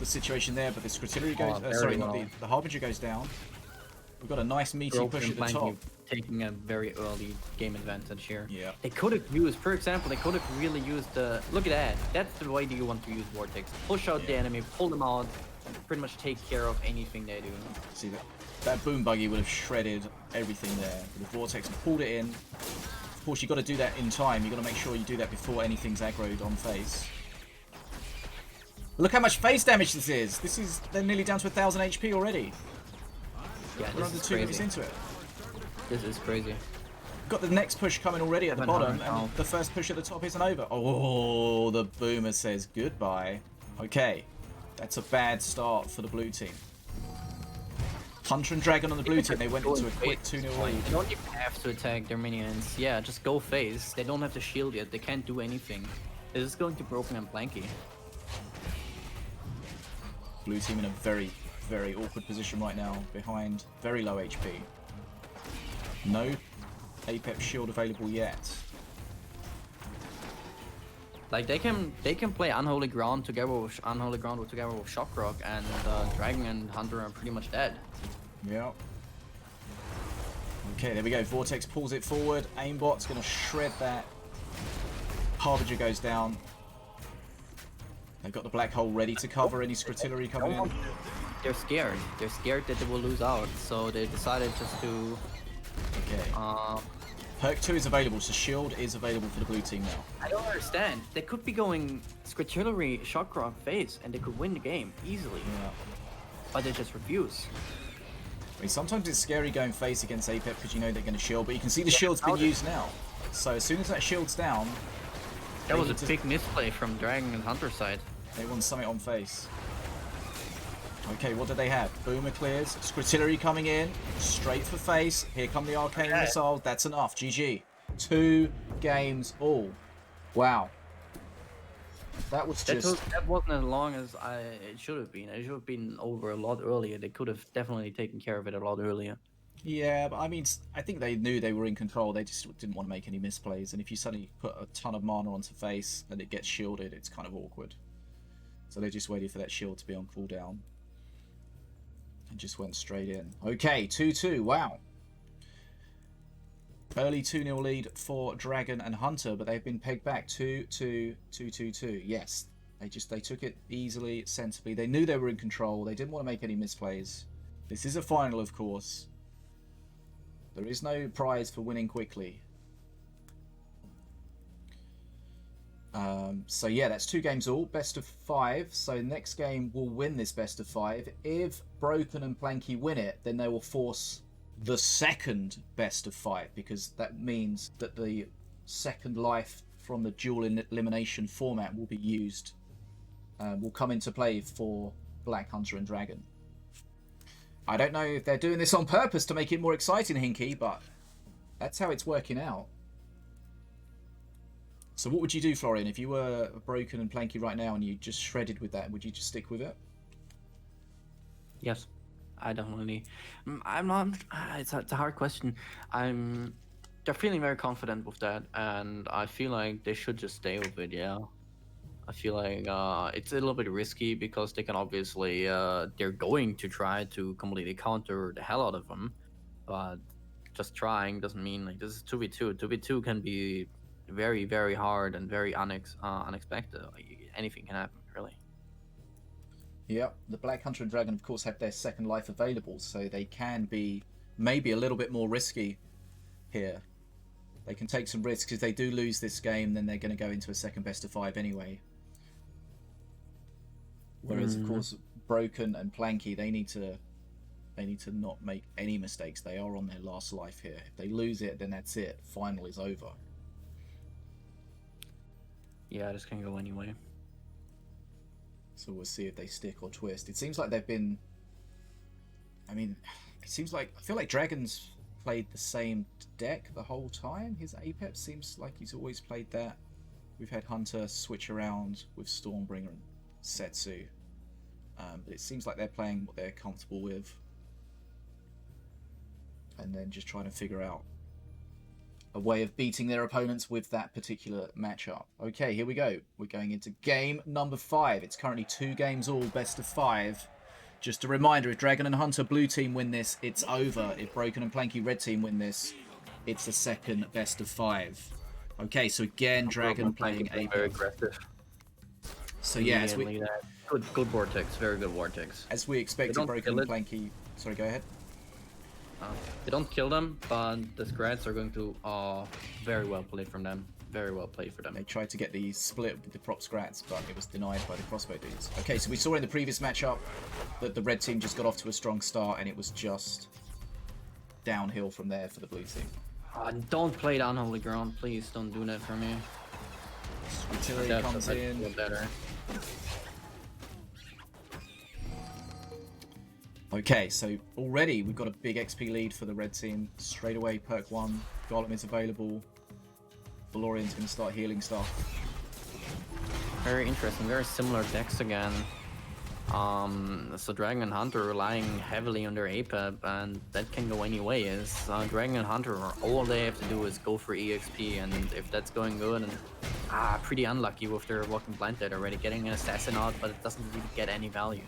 situation there, but the Scrutillery goes. Sorry, not the Harbinger goes down. We've got a nice meaty push at the top. Taking a very early game advantage here. Yeah. They could have used, for example, they could have really used the. Look at that. That's the way you want to use Vortex. Push out the enemy, pull them out, and pretty much take care of anything they do. See that boom buggy would have shredded everything there. The Vortex pulled it in. Of course, you got to do that in time. You got to make sure you do that before anything's aggroed on face. Look how much face damage this is. They're nearly down to 1,000 HP already. Yeah, we're under 2 minutes into it. This is crazy. Got the next push coming already at the bottom, and the first push at the top isn't over. Oh, the boomer says goodbye. Okay, that's a bad start for the blue team. Hunter and dragoN on the blue team, they went into a quick 2-0 lead. They don't even have to attack their minions. Yeah, just go face. They don't have to shield yet. They can't do anything. This is going to Broken and Planky. Blue team in a very, very awkward position right now, behind very low HP. No Apex shield available yet. Like they can play Unholy Ground together with Shock Rock, and dragoN and Hunter are pretty much dead. Yeah. Okay, there we go. Vortex pulls it forward. Aimbot's gonna shred that. Harbinger goes down. They've got the black hole ready to cover any Scrutillery coming in. They're scared. They're scared that they will lose out, so they decided just to. Okay. Perk 2 is available, so shield is available for the blue team now. I don't understand. They could be going Scrutillery, Shock Rock, face, and they could win the game easily. Yeah. But they just refuse. I mean, sometimes it's scary going face against Apex because you know they're going to shield, but you can see the shield's been used now. So as soon as that shield's down... That was a big misplay from dragoN and Hunter side. They want Summit on face. Okay, what do they have? Boomer clears. Scrutillery coming in. Straight for face. Here come the Arcane Missile. That's enough. GG. 2 games all. Wow. That was just... That wasn't as long as it should have been. It should have been over a lot earlier. They could have definitely taken care of it a lot earlier. Yeah, but I mean, I think they knew they were in control. They just didn't want to make any misplays. And if you suddenly put a ton of mana onto face and it gets shielded, it's kind of awkward. So they just waited for that shield to be on cooldown. And just went straight in. Okay, 2-2. Wow. Early 2-0 lead for dragoN and Hunter, but they've been pegged back 2-2, 2-2-2. Yes, they took it easily, sensibly. They knew they were in control. They didn't want to make any misplays. This is a final, of course. There is no prize for winning quickly. So yeah, that's 2 games all, best of 5. So next game will win this best of 5. If Broken and Planky win it, then they will force the second best of 5, because that means that the second life from the dual elimination format will be used, will come into play for TheBlackHunter and dragoN. I don't know if they're doing this on purpose to make it more exciting, Hinky, but that's how it's working out. So what would you do, Florian, if you were Broken and Planky right now and you just shredded with that? Would you just stick with it? Yes, I definitely. I'm not. It's a hard question. They're feeling very confident with that, and I feel like they should just stay with it. Yeah. I feel like it's a little bit risky because they can obviously they're going to try to completely counter the hell out of them, but just trying doesn't mean like this is 2v2. 2v2 can be very, very hard and very unexpected. Like, anything can happen, really. Yeah, the TheBlackHunter and dragoN, of course, have their second life available, so they can be maybe a little bit more risky here. They can take some risks. If they do lose this game, then they're going to go into a second best of 5 anyway. Whereas, of course, Broken and Planky, they need to not make any mistakes. They are on their last life here. If they lose it, then that's it. Final is over. Yeah, this can go anyway. So we'll see if they stick or twist. It seems like they've been... I mean, it seems like... I feel like dragoN's played the same deck the whole time. His Apex seems like he's always played that. We've had Hunter switch around with Stormbringer and Setsu. But it seems like they're playing what they're comfortable with. And then just trying to figure out a way of beating their opponents with that particular matchup. Okay, here we go. We're going into game number 5. It's currently 2 games all, best of 5. Just a reminder, if dragoN and Hunter blue team win this, it's over. If Broken and Planky red team win this, it's the second best of 5. Okay, so again, dragoN playing a very aggressive. So yeah, as we good vortex, very good vortex. As we expected, Broken and Planky. Sorry, go ahead. They don't kill them, but the Scrats are going to very well played from them. Very well played for them. They tried to get the split with the prop Scrats, but it was denied by the crossbow dudes. Okay, so we saw in the previous matchup that the red team just got off to a strong start, and it was just downhill from there for the blue team. Don't play down holy ground, please. Don't do that for me. Artillery comes in. Better. Okay, so already we've got a big XP lead for the red team. Straight away, perk 1. Golem is available. Valorian's going to start healing stuff. Very interesting. Very similar decks again. So dragoN and Hunter relying heavily on their APEP, and that can go any way. Is dragoN and Hunter, all they have to do is go for EXP, and if that's going good, and pretty unlucky with their Broken Planky already getting an assassin out, but it doesn't really get any value.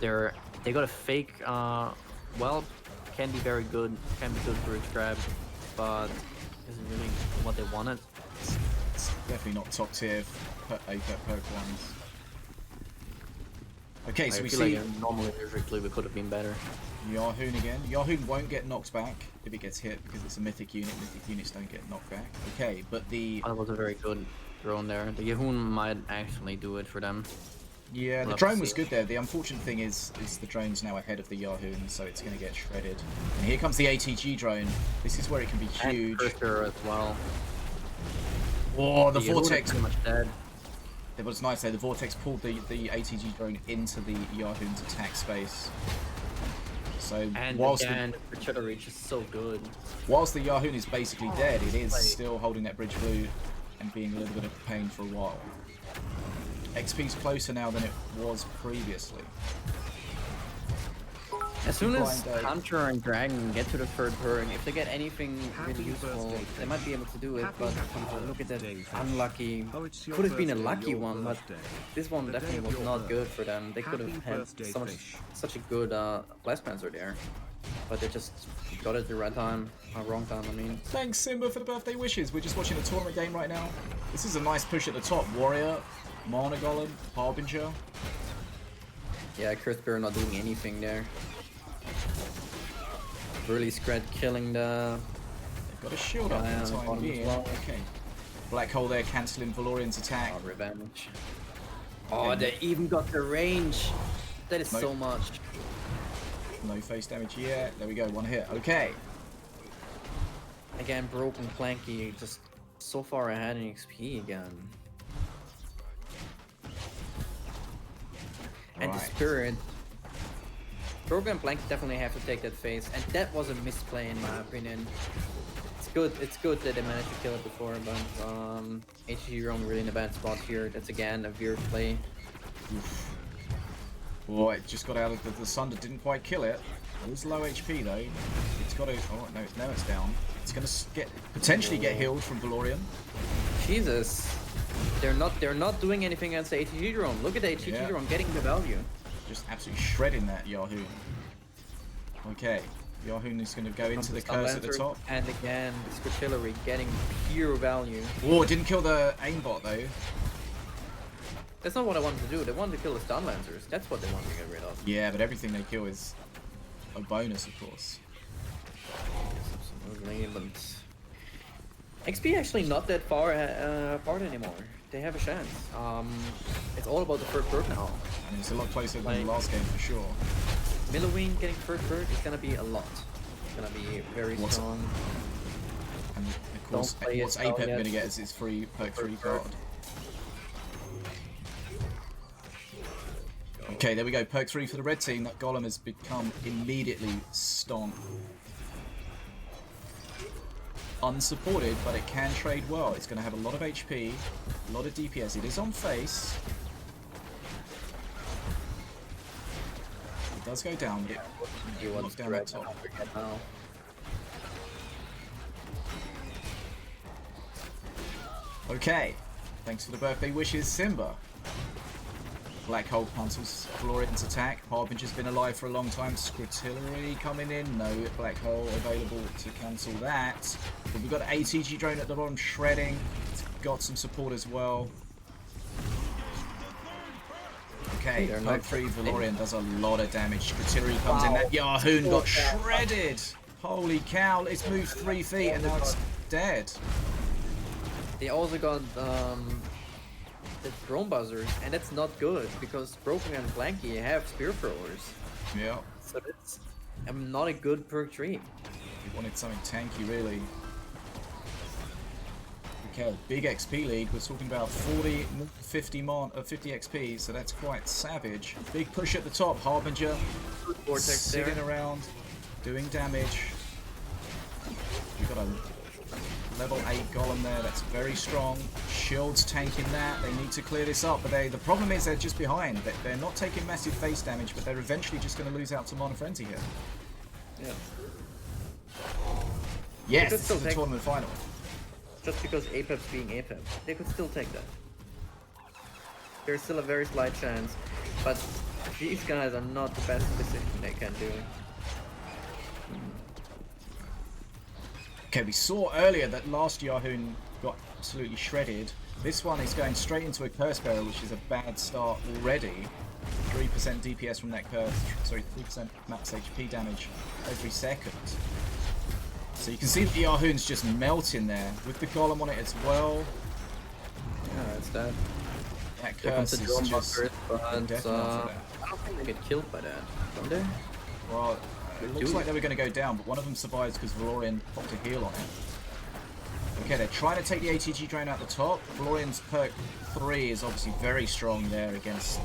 They got a fake, well, can be very good, can be good bridge grab, but isn't really what they wanted. It's definitely not top tier APEP perk ones. Okay, so we see like normally we could have been better. YahooN again. YahooN won't get knocked back if it gets hit because it's a mythic unit. Mythic units don't get knocked back. Okay, but that was a very good drone there. The YahooN might actually do it for them. Yeah, the drone was good there. The unfortunate thing is the drone's now ahead of the YahooN, so it's going to get shredded. And here comes the ATG drone. This is where it can be huge. And Cursor as well. Oh, the Vortex. Pretty much dead. It was nice there. The Vortex pulled the ATG drone into the YahooN's attack space. So and whilst again, the artillery is just so good. Whilst the YahooN is basically dead, it is still holding that bridge blue and being a little bit of pain for a while. XP's closer now than it was previously. As soon as Hunter and dragoN get to the third turn, if they get anything really useful, they might be able to do it, but look at that unlucky. Could have been a lucky one, but this one definitely was not good for them. They could have had such a good Blastpanzer there, but they just got it at the right time, wrong time, I mean. Thanks, Simba, for the birthday wishes. We're just watching a tournament game right now. This is a nice push at the top. Warrior, Mana Golem, Harbinger. Yeah, Cursor not doing anything there. Really Scrat killing the... They've got a shield up for the time being. Well. Okay. Black Hole there cancelling Valorian's attack. Oh, revenge. Oh, they even got the range. That is so much. No face damage yet. There we go, one hit. Okay. Again, Broken Planky just so far ahead in XP again. And the Spirit. Broken Planky definitely have to take that phase, and that was a misplay in my opinion. It's good that they managed to kill it before, but HG Rome really in a bad spot here. That's again a weird play. Oh, it just got out of the Sunder, didn't quite kill it. It is low HP though. It's got to. Oh no, now it's down. It's gonna potentially get healed from Valorian. Jesus, they're not doing anything against the ATG drone. Look at the ATG drone getting the value. Just absolutely shredding that YahooN. Okay, YahooN is going to go into the curse at the top. And again, the artillery getting pure value. Oh, it didn't kill the aimbot though. That's not what I wanted to do. They wanted to kill the stun lancers. That's what they wanted to get rid of. Yeah, but everything they kill is a bonus, of course. Absolutely, but XP actually not that far apart anymore. They have a chance. It's all about the third perk now. And it's a lot closer than the last game for sure. Milloween getting third perk is gonna be a lot. It's gonna be very strong. And of course, what's APEP gonna get is its free perk 3 card. Okay, there we go. Perk 3 for the red team. That Golem has become immediately stonk. Unsupported, but it can trade well. It's going to have a lot of HP, a lot of DPS. It is on face. It does go down, but it knocks down that top. Okay. Thanks for the birthday wishes, Simba. Black Hole cancels Valorian's attack. Harbinger's been alive for a long time. Scrittillery coming in. No Black Hole available to cancel that. But we've got an ATG drone at the bottom shredding. It's got some support as well. Okay, Poke 3 Valorian does a lot of damage. Scrittillery comes in. That Yahoon got shredded. Holy cow, it's moved 3 feet and now it's dead. They also got the drone buzzers, and that's not good because Broken and Planky have spear throwers. Yeah. So that's not a good perk tree. You wanted something tanky, really. Okay, big XP lead. We're talking about 40, 50 XP, so that's quite savage. Big push at the top. Harbinger sitting around, doing damage. We've got a level 8 golem there. That's very strong. Shields tanking that. They need to clear this up, but the problem is they're just behind. They're not taking massive face damage, but they're eventually just going to lose out to Mana Frenzy here. Yeah. Yes, this is the tournament final. Just because APEP's being APEP, they could still take that. There's still a very slight chance, but these guys are not the best decision they can do. Okay, we saw earlier that last Yahoon got absolutely shredded. This one is going straight into a Curse Bearer, which is a bad start already. 3% DPS from that curse, sorry, 3% max HP damage every second. So you can see that the Yahoon's just melting there, with the golem on it as well. Yeah, it's dead. That curse is just but I death don't think they get killed by that, don't they? Well, it looks like they were going to go down, but one of them survives because Valorian popped a heal on it. Okay, they're trying to take the ATG drone out the top. Valorian's perk 3 is obviously very strong there against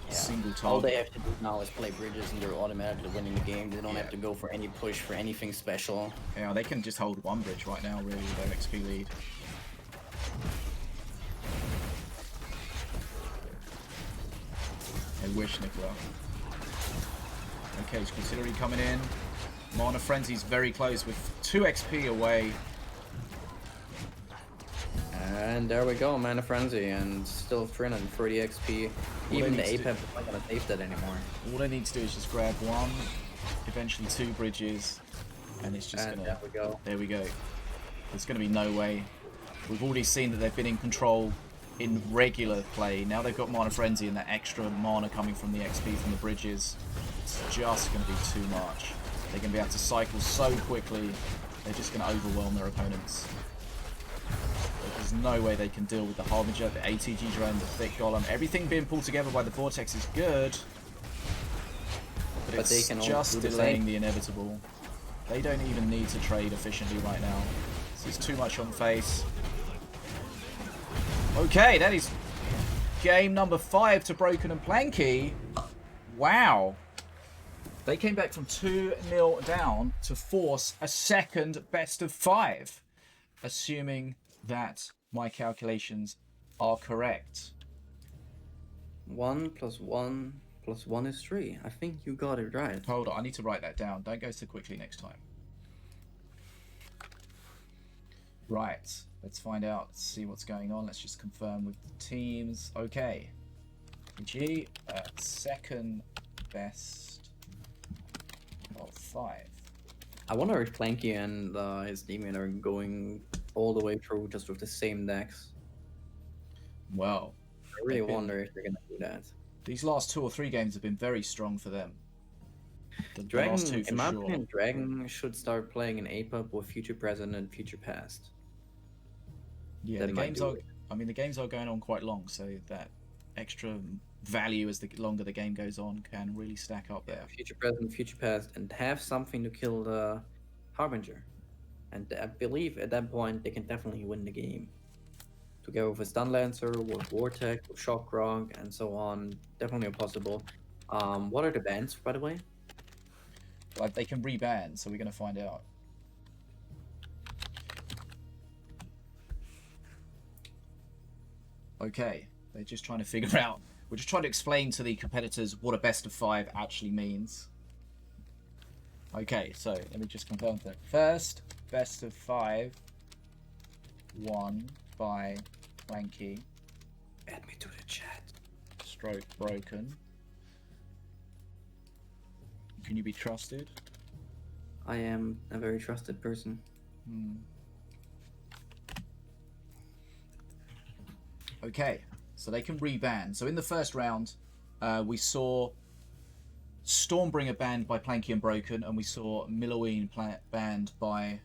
single target. All they have to do now is play bridges and they're automatically winning the game. They don't have to go for any push for anything special. Yeah, they can just hold one bridge right now, really, with their XP lead. I wish, Nicola. Okay, Scrittillery coming in. Mana Frenzy's very close with 2 XP away. And there we go, Mana Frenzy, and still 330 XP. Even the APEP is not gonna save that anymore. All they need to do is just grab 1, eventually 2 bridges, and it's just gonna... There we go. There we go. There's gonna be no way. We've already seen that they've been in control in regular play. Now they've got Mana Frenzy and that extra mana coming from the XP from the bridges. It's just gonna be too much. They're gonna be able to cycle so quickly. They're just gonna overwhelm their opponents. There's no way they can deal with the Harbinger, the ATG drone, the thick golem. Everything being pulled together by the Vortex is good, but it's they can just delaying the inevitable. They don't even need to trade efficiently right now. This is too much on face. Okay, that is game number 5 to Broken and Planky. Wow. They came back from 2-0 down to force a second best of 5, assuming that my calculations are correct. 1 + 1 + 1 is 3. I think you got it right. Hold on, I need to write that down. Don't go so quickly next time. Right, let's find out. Let's see what's going on. Let's just confirm with the teams. Okay. G, second best of 5. I wonder if Planky and his teammate are going all the way through just with the same decks. Well, I really wonder if they're gonna do that. these last 2 or 3 games have been very strong for them. The dragoN, last 2 for in my sure. opinion, dragoN should start playing an APUP with future present and future past. Yeah, the games are. I mean, the games are going on quite long, so that extra value as the longer the game goes on can really stack up there. Future present, future past, and have something to kill the Harbinger. And I believe at that point they can definitely win the game. Together with a Stun Lancer, with Vortex, with Shock Rock, and so on. Definitely possible. What are the bans, by the way? Like, they can reban, so we're going to find out. Okay, they're just trying to figure out. We're just trying to explain to the competitors what a best of 5 actually means. Okay, so let me just confirm that. First best of 5 won by Planky, Add me to the chat. stroke Broken. Can you be trusted? I am a very trusted person. Okay, so they can reban. So in the first round, we saw Stormbringer banned by Planky and Broken, and we saw Milloween banned by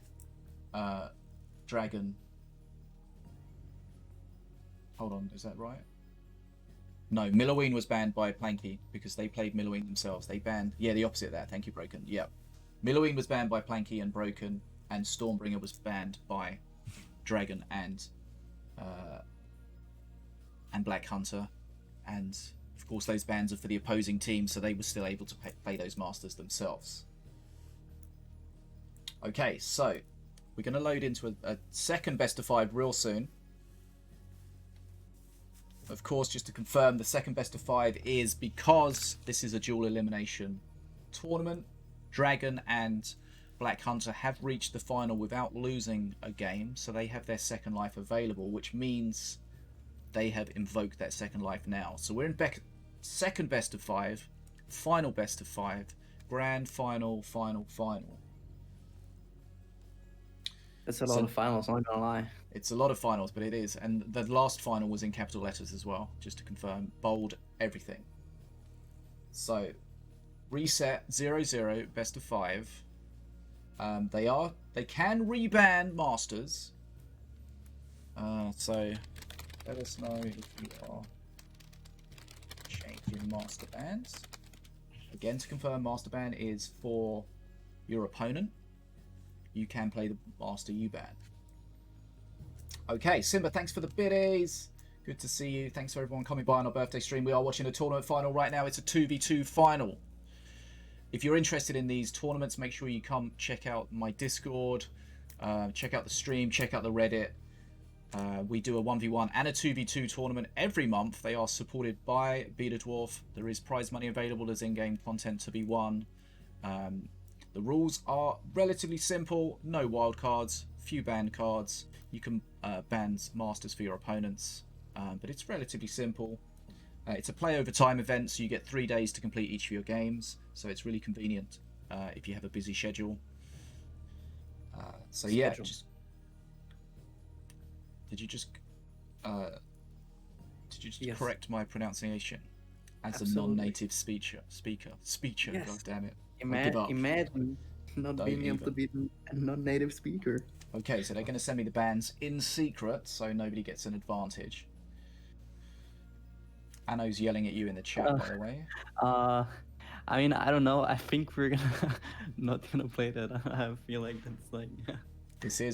dragoN. Hold on, is that right? No, Milloween was banned by Planky because they played Milloween themselves. They banned, yeah, the opposite of that. Thank you, Broken. Yeah, Milloween was banned by Planky and Broken, and Stormbringer was banned by dragoN and BlackHunter, and of course those bans are for the opposing team, so they were still able to play those masters themselves. Okay, so we're going to load into a second best of 5 real soon. Of course, just to confirm, the second best of 5 is because this is a dual elimination tournament. dragoN and BlackHunter have reached the final without losing a game, so they have their second life available, which means they have invoked that second life now. So we're in second best of 5, final best of 5, grand final. It's a lot of finals, I'm not gonna lie. It's a lot of finals, but it is. And the last final was in capital letters as well, just to confirm. Bold, everything. So, reset 0-0, best of 5. They can reban masters. So, let us know if you are changing master bans. Again, to confirm, master ban is for your opponent. You can play the master you ban. Okay, Simba, thanks for the biddies. Good to see you. Thanks for everyone coming by on our birthday stream. We are watching a tournament final right now. It's a 2v2 final. If you're interested in these tournaments, make sure you come check out my Discord, check out the stream, check out the Reddit. We do a 1v1 and a 2v2 tournament every month. They are supported by Beta Dwarf. There is prize money available as in-game content to be won. The rules are relatively simple. No wildcards, few banned cards. You can ban masters for your opponents, but it's relatively simple. It's a play over time event, so you get 3 days to complete each of your games. So it's really convenient if you have a busy schedule. So yeah, did you just Yes. correct my pronunciation as Absolutely. a non-native speaker? Yes. God damn it! give up. Imagine not Don't being able to be a non-native speaker. Okay, so they're going to send me the bans in secret, so nobody gets an advantage. Anno's yelling at you in the chat, by the way. I mean, I don't know. I think we're gonna not gonna play that. I feel like that's like.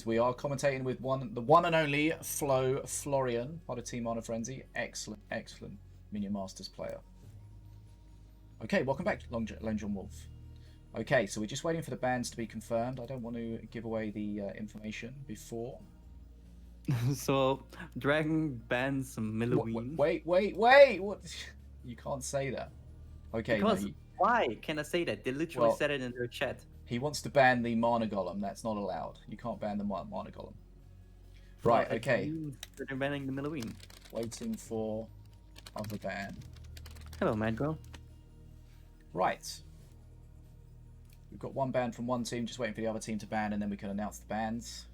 We are commentating with the one and only Flo Florian, part of Team Honor Frenzy. Excellent Minion Masters player. Okay, welcome back, Long John Wolf. Okay, so we're just waiting for the bans to be confirmed. I don't want to give away the information before. So, dragoN bans Milloween. Wait! What? You can't say that. Okay, Because no, why can I say that? They literally Well- said it in their chat. he wants to ban the Mana Golem. That's not allowed. You can't ban the Mana Golem. Right, Well, it okay. means that they're banning the Milloween. Waiting for other ban. Hello, Madgirl. Right. We've got one ban from one team, just waiting for the other team to ban, and then we can announce the bans.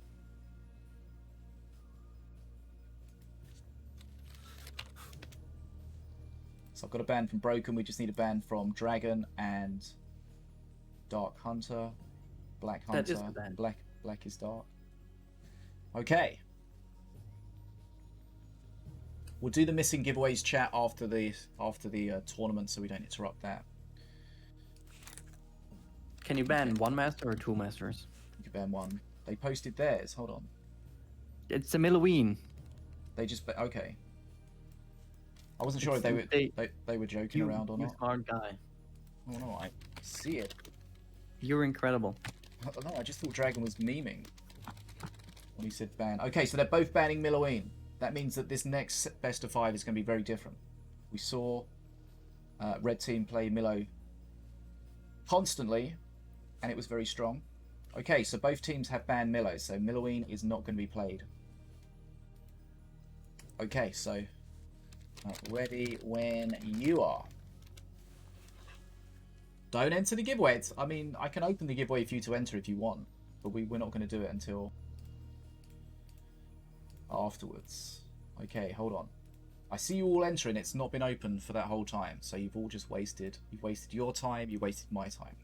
So I've got a ban from Broken, we just need a ban from dragoN and Dark Hunter. Black Hunter. That is the ban. Black is dark. Okay. We'll do the missing giveaways chat after the tournament, so we don't interrupt that. Can you ban one master or two masters? You can ban one. They posted theirs. Hold on. It's a Milloween. They just okay. I wasn't sure if they were joking around or You not. smart guy. Oh no, I see it. You're incredible. I don't know. I just thought dragoN was memeing when he said ban. Okay, so they're both banning Milloween. That means that this next best of 5 is going to be very different. We saw Red Team play Millow constantly, and it was very strong. Okay, so both teams have banned Millow, so Milloween is not going to be played. Okay, so ready when you are. Don't enter the giveaway. I mean, I can open the giveaway for you to enter if you want, but we're not going to do it until afterwards. Okay, hold on. I see you all entering. It's not been opened for that whole time, so you've all just wasted. You've wasted your time. You wasted my time.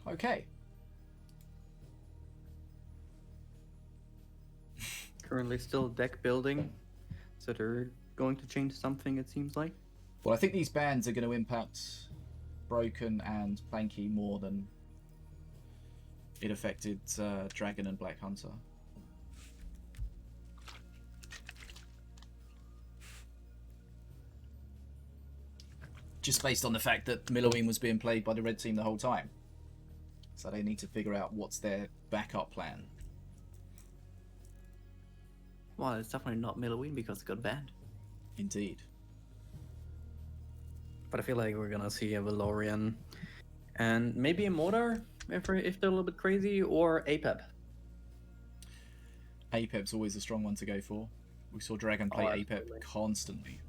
Okay. Currently still deck building, so they're going to change something, it seems like. Well, I think these bans are going to impact Broken and Planky more than it affected dragoN and Black Hunter. Just based on the fact that Minion was being played by the red team the whole time. So they need to figure out what's their backup plan. Well, it's definitely not Minion because it got banned. Indeed. But I feel like we're gonna see a Valorian and maybe a Motor if they're a little bit crazy, or APEP. APEP's always a strong one to go for. We saw dragoN play APEP constantly.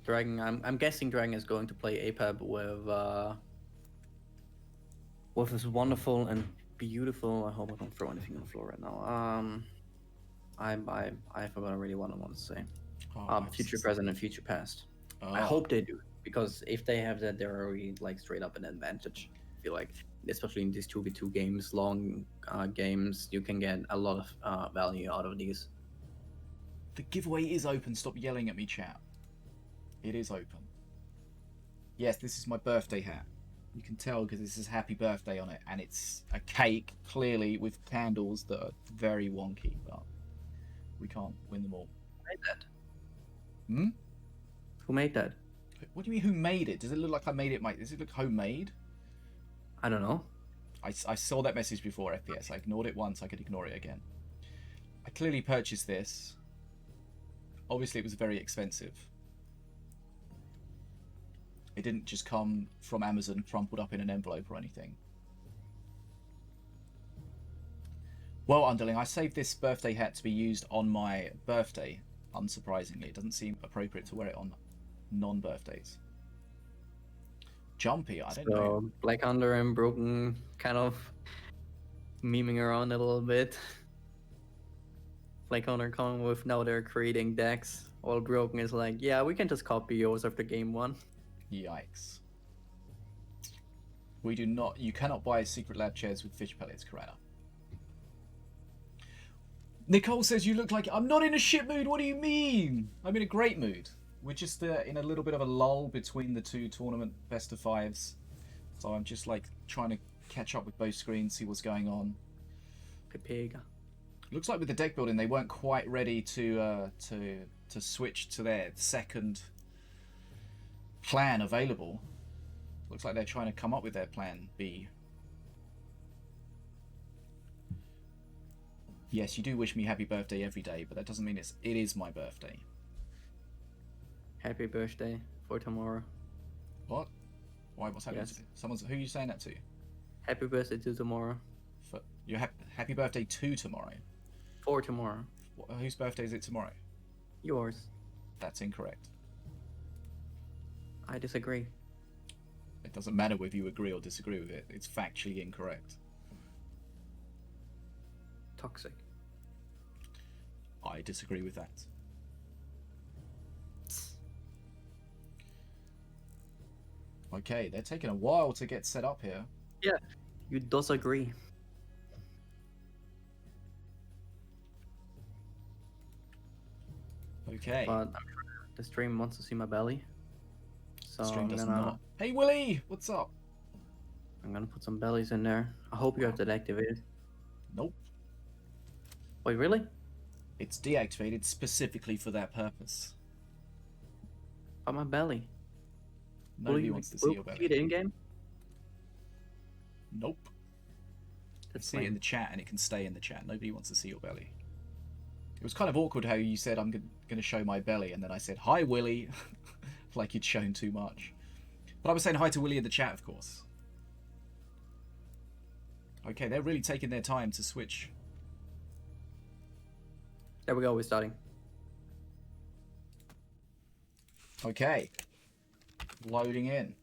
dragoN, I'm guessing dragoN is going to play APEP with this wonderful and beautiful. I hope I don't throw anything on the floor right now. I forgot already what I want to say. Future present and future past. I hope they do, because if they have that, they're already like straight up an advantage. I feel like, especially in these 2v2 games, long games, you can get a lot of value out of these. The giveaway is open. Stop yelling at me, chat. It is open. Yes, this is my birthday hat. You can tell because this is happy birthday on it, and it's a cake, clearly, with candles that are very wonky, but we can't win them all. Who made that? Hmm? Who made that? What do you mean, who made it? Does it look like I made it, mate? Does it look homemade? I don't know. I saw that message before, FPS. I ignored it once, I could ignore it again. I clearly purchased this. Obviously, it was very expensive. It didn't just come from Amazon crumpled up in an envelope or anything. Well, Underling, I saved this birthday hat to be used on my birthday, unsurprisingly. It doesn't seem appropriate to wear it on non-birthdays. Jumpy, I don't know. Black Hunter and Broken kind of memeing around a little bit. Black Hunter coming with, now they're creating decks. All Broken is like, yeah, we can just copy yours after game one. Yikes. We do not... You cannot buy secret lab chairs with fish pellets, Karana. Nicole says you look like... I'm not in a shit mood, what do you mean? I'm in a great mood. We're just in a little bit of a lull between the two tournament best of fives. So I'm just like trying to catch up with both screens, see what's going on. Pepega. Looks like with the deck building they weren't quite ready to switch to their second plan available. Looks like they're trying to come up with their plan B. Yes, you do wish me happy birthday every day, but that doesn't mean it is my birthday. Happy birthday for tomorrow. What? Why? What's happening? Yes. Who are you saying that to? Happy birthday to tomorrow. Your happy birthday to tomorrow. For tomorrow. Whose birthday is it tomorrow? Yours. That's incorrect. I disagree. It doesn't matter whether you agree or disagree with it. It's factually incorrect. Toxic. I disagree with that. Okay, they're taking a while to get set up here. Yeah, you disagree. Okay. But I'm sure the stream wants to see my belly. So The stream I'm does gonna, not. Hey Willie, what's up? I'm gonna put some bellies in there. I hope you have that activated. Nope. Wait, really? It's deactivated specifically for that purpose. But my belly. Nobody wants to see your See belly. it in game? Nope. That's See it in the chat and it can stay in the chat. Nobody wants to see your belly. It was kind of awkward how you said, I'm going to show my belly, and then I said, hi Willie, like you'd shown too much. But I was saying hi to Willie in the chat, of course. Okay, they're really taking their time to switch. There we go, we're starting. Okay. Loading in.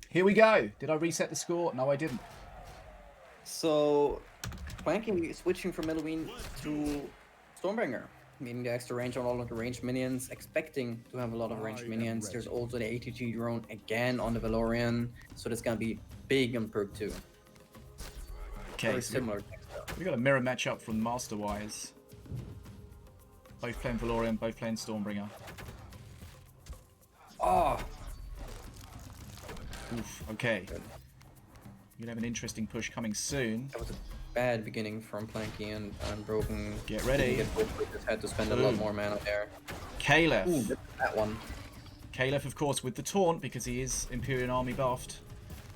Here we go. Did I reset the score? No, I didn't. So, Planky switching from Meluine to Stormbringer, meaning the extra range on all of the ranged minions, expecting to have a lot of ranged minions. There's also the ATG drone again on the Valorian, so that's gonna be big on perk 2. Okay, Very so similar. we got a mirror matchup from Master-wise. Both playing Valorian, both playing Stormbringer. Oh, Oof, okay. You're gonna have an interesting push coming soon. that was a bad beginning from Planky and Broken. Get ready. Just had to spend a lot more mana there. Kalef. Ooh, that one. Kalef, of course, with the taunt because he is Imperial Army buffed.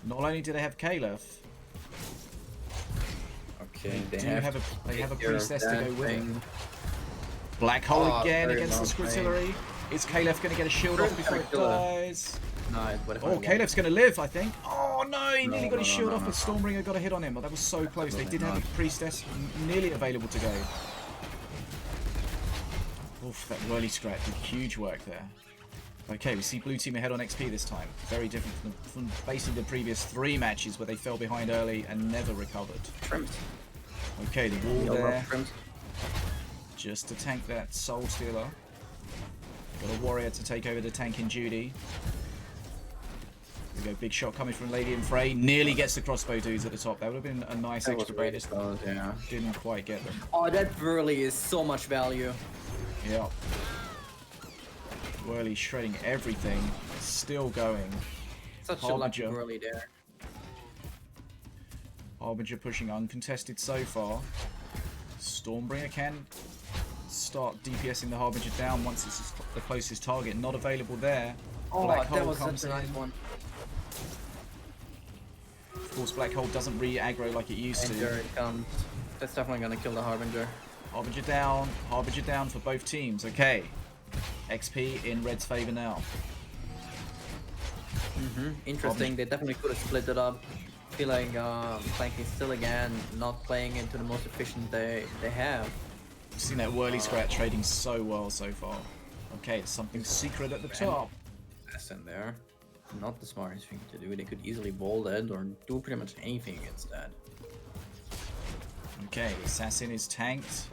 Not only do they have Kalef, Okay, they have a take care of priestess to that go with it. thing. Black hole Oh, again very against the long Scrittillery. Is Kalef going to get a shield off before it dies? Nice, whatever. Oh, Kalef's going to live, I think. Oh no, he nearly got his shield off, no. but Stormbringer got a hit on him. But that was so close. They did have a priestess nearly available to go. Oof, that whirly scratch did huge work there. Okay, we see blue team ahead on XP this time. Very different from basically the previous 3 matches where they fell behind early and never recovered. Trimmed. Okay, the wall there, Trimmed. just to tank that Soul Stealer. Got a warrior to take over the tanking duty. There we go, big shot coming from Lady and Frey. Nearly gets the crossbow dudes at the top. That would have been a nice That was extra really bonus. close, yeah. Didn't quite get them. Oh, that Whirly is so much value. Yeah. Whirly shredding everything. Still going. Such a lucky Harbinger. Whirly there. Harbinger pushing uncontested so far. Stormbringer can start DPSing the Harbinger down once it's the closest target. Not available there. Oh, Black that Hole was comes such a nice in. one. Of course, Black Hole doesn't re-aggro like it used And to. there it comes. That's definitely gonna kill the Harbinger. Harbinger down for both teams. Okay. XP in Red's favor now. Interesting, they definitely could have split it up. I feel like Planky still again not playing into the most efficient they have. We've seen that whirly scratch trading so well so far. Okay, it's something secret at the top. That's in there. Not the smartest thing to do. They could easily bolt it or do pretty much anything against that. Okay, Assassin is tanked.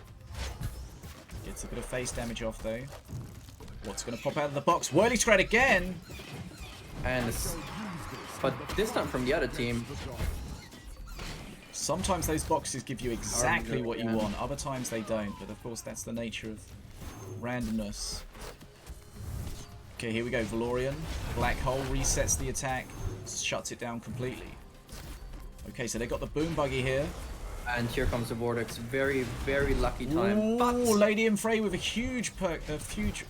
Gets a bit of face damage off though. What's going to pop out of the box? Whirly scratch again! And it's, but this time from the other team. Sometimes those boxes give you exactly what you want, other times they don't, but of course that's the nature of randomness. Okay, here we go, Valorian. Black Hole resets the attack, shuts it down completely. Okay, so they got the Boom Buggy here. And here comes the Vortex. Very, very lucky time. Ooh, But Lady and Frey with a huge perk, huge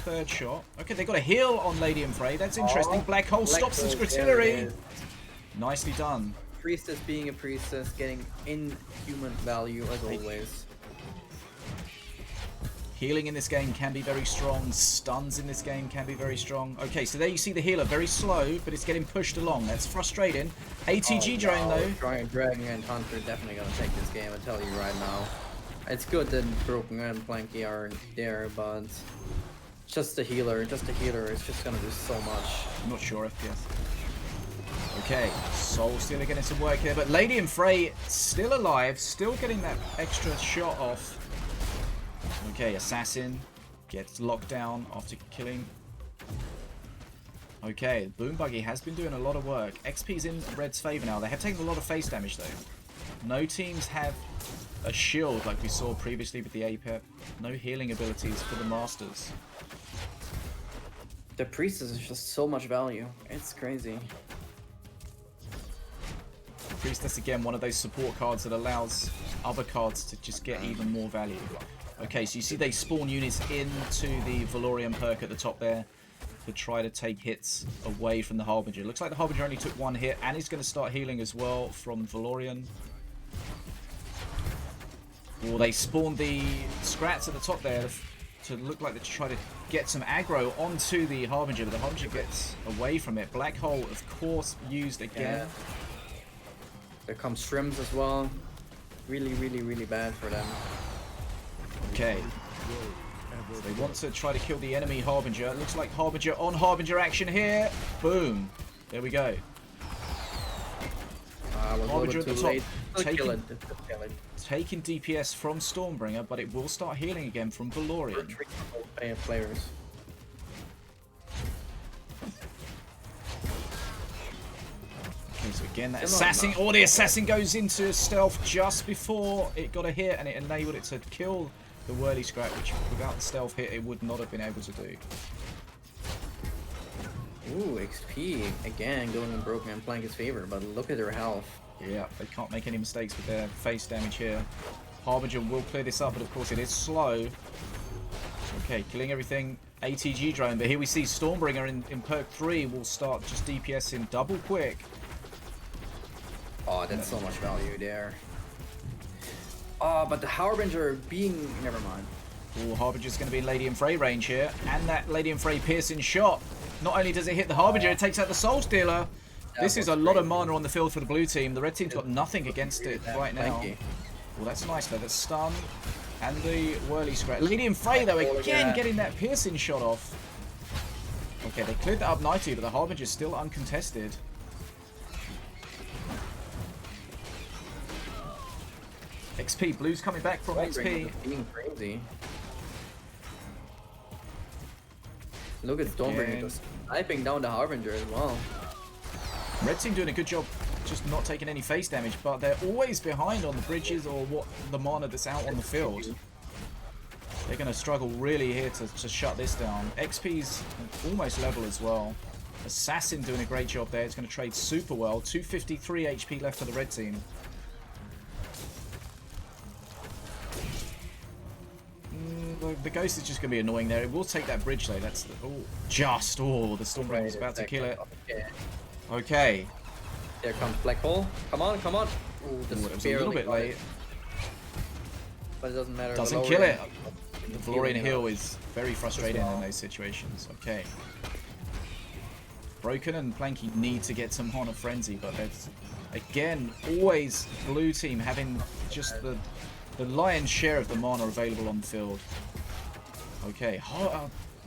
third shot. Okay, they got a heal on Lady and Frey. That's interesting. Black Hole stops the Scrittillery. Nicely done. Priestess being a priestess, getting inhuman value as always. Healing in this game can be very strong. Stuns in this game can be very strong. Okay, so there you see the healer. Very slow, but it's getting pushed along. That's frustrating. ATG drone, though. dragoN and Hunter definitely gonna take this game, I tell you right now. It's good that Broken and Planky are there, but just the healer is just gonna do so much. I'm not sure if yes. Okay, Soul Stealer getting some work here, but Lady and Frey still alive, still getting that extra shot off. Okay, Assassin gets locked down after killing. Okay, Boom Buggy has been doing a lot of work. XP's in Red's favor now. They have taken a lot of face damage though. No teams have a shield like we saw previously with the APEP. No healing abilities for the Masters. The priestess is just so much value. It's crazy. Priestess again, one of those support cards that allows other cards to just get even more value. Okay, so you see they spawn units into the Valorian perk at the top there to try to take hits away from the Harbinger. Looks like the Harbinger only took 1 hit and he's going to start healing as well from Valorian. Or they spawned the Scrats at the top there to look like they try to get some aggro onto the Harbinger, but the Harbinger gets away from it. Black Hole, of course, used again. Yeah. There comes Shrimps as well. Really, really, really bad for them. Okay. So they want to try to kill the enemy Harbinger. It looks like Harbinger on Harbinger action here. Boom. There we go. Harbinger at the top. Taking DPS from Stormbringer, but it will start healing again from Valorian. Players. Okay, so again, that assassin. Oh, the assassin goes into stealth just before it got a hit, and it enabled it to kill the whirly scrap, which without the stealth hit, it would not have been able to do. Ooh, XP again going in Broken Planky's favor, but look at their health. Yeah, they can't make any mistakes with their face damage here. Harbinger will clear this up, but of course it is slow. Okay, killing everything. ATG drone, but here we see Stormbringer in perk 3 will start just DPSing double quick. Oh, that's so much value there. Oh, but the Harbinger being... Never mind. Oh, Harbinger's going to be in Lady and Frey range here. And that Lady and Frey piercing shot. Not only does it hit the Harbinger, it takes out the Soul Stealer. This is a lot of mana on the field for the blue team. The red team's got nothing against it right now. Well, that's nice though. The stun and the whirly scratch. Lady and Frey though, again getting that piercing shot off. Okay, they cleared that up nicely, but the Harbinger's still uncontested. XP, blue's coming back from XP. Being crazy. Look at Stormbringer just sniping down the Harbinger as well. Red team doing a good job just not taking any face damage, but they're always behind on the bridges or what the mana that's out on the field. They're going to struggle really here to shut this down. XP's almost level as well. Assassin doing a great job there. It's going to trade super well. 253 HP left for the red team. The ghost is just going to be annoying there. It will take that bridge though. That's the, the Stormbringer is about to kill it. Okay. There comes Black Hole. Come on, come on. Ooh, it was a little bit late. But it doesn't matter. Doesn't kill it. The Valorian heal is very frustrating in those situations. Okay. Broken and Planky need to get some Horn of Frenzy, but there's, again, always blue team having just the lion's share of the mana available on the field. Okay.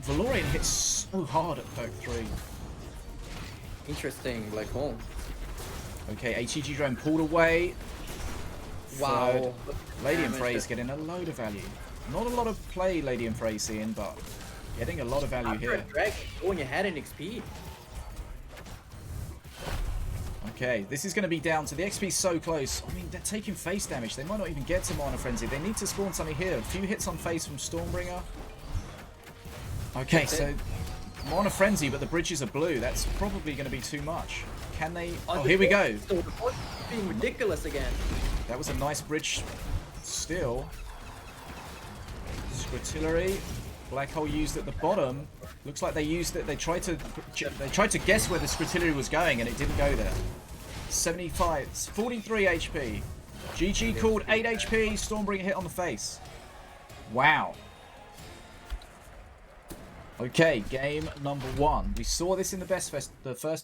Valorian hits so hard at perk 3. Interesting, Black Hole. Okay, ATG drone pulled away. Wow. Lady and Frey is getting a load of value. Not a lot of play Lady and Frey seeing, but getting a lot of value here. When you had an XP. Okay, this is going to be down to the XP so close. I mean, they're taking face damage. They might not even get to Mana Frenzy. They need to spawn something here. A few hits on face from Stormbringer. Okay, so Mana Frenzy, but the bridges are blue. That's probably going to be too much. Can they? Oh, here we go. So the point is being ridiculous again. That was a nice bridge still. Scrittillery. Black Hole used at the bottom. Looks like they used it. They tried to guess where the Scrittillery was going, and it didn't go there. 75, 43 HP. GG called 8 HP. Stormbringer hit on the face. Wow. Okay, game number 1. We saw this in the first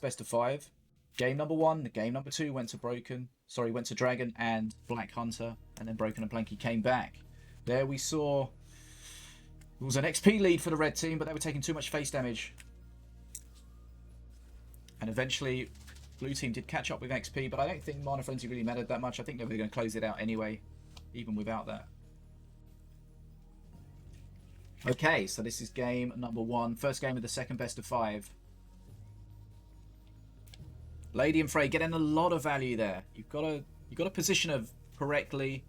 best of 5. Game number 1, game number 2 went to dragoN and Black Hunter, and then Broken and Planky came back. There we saw it was an XP lead for the red team, but they were taking too much face damage. And eventually, blue team did catch up with XP, but I don't think Mana Frenzy really mattered that much. I think they were going to close it out anyway, even without that. Okay, so this is game number 1. First game of the second best of 5. Lady and Frey getting a lot of value there. You've got to position her correctly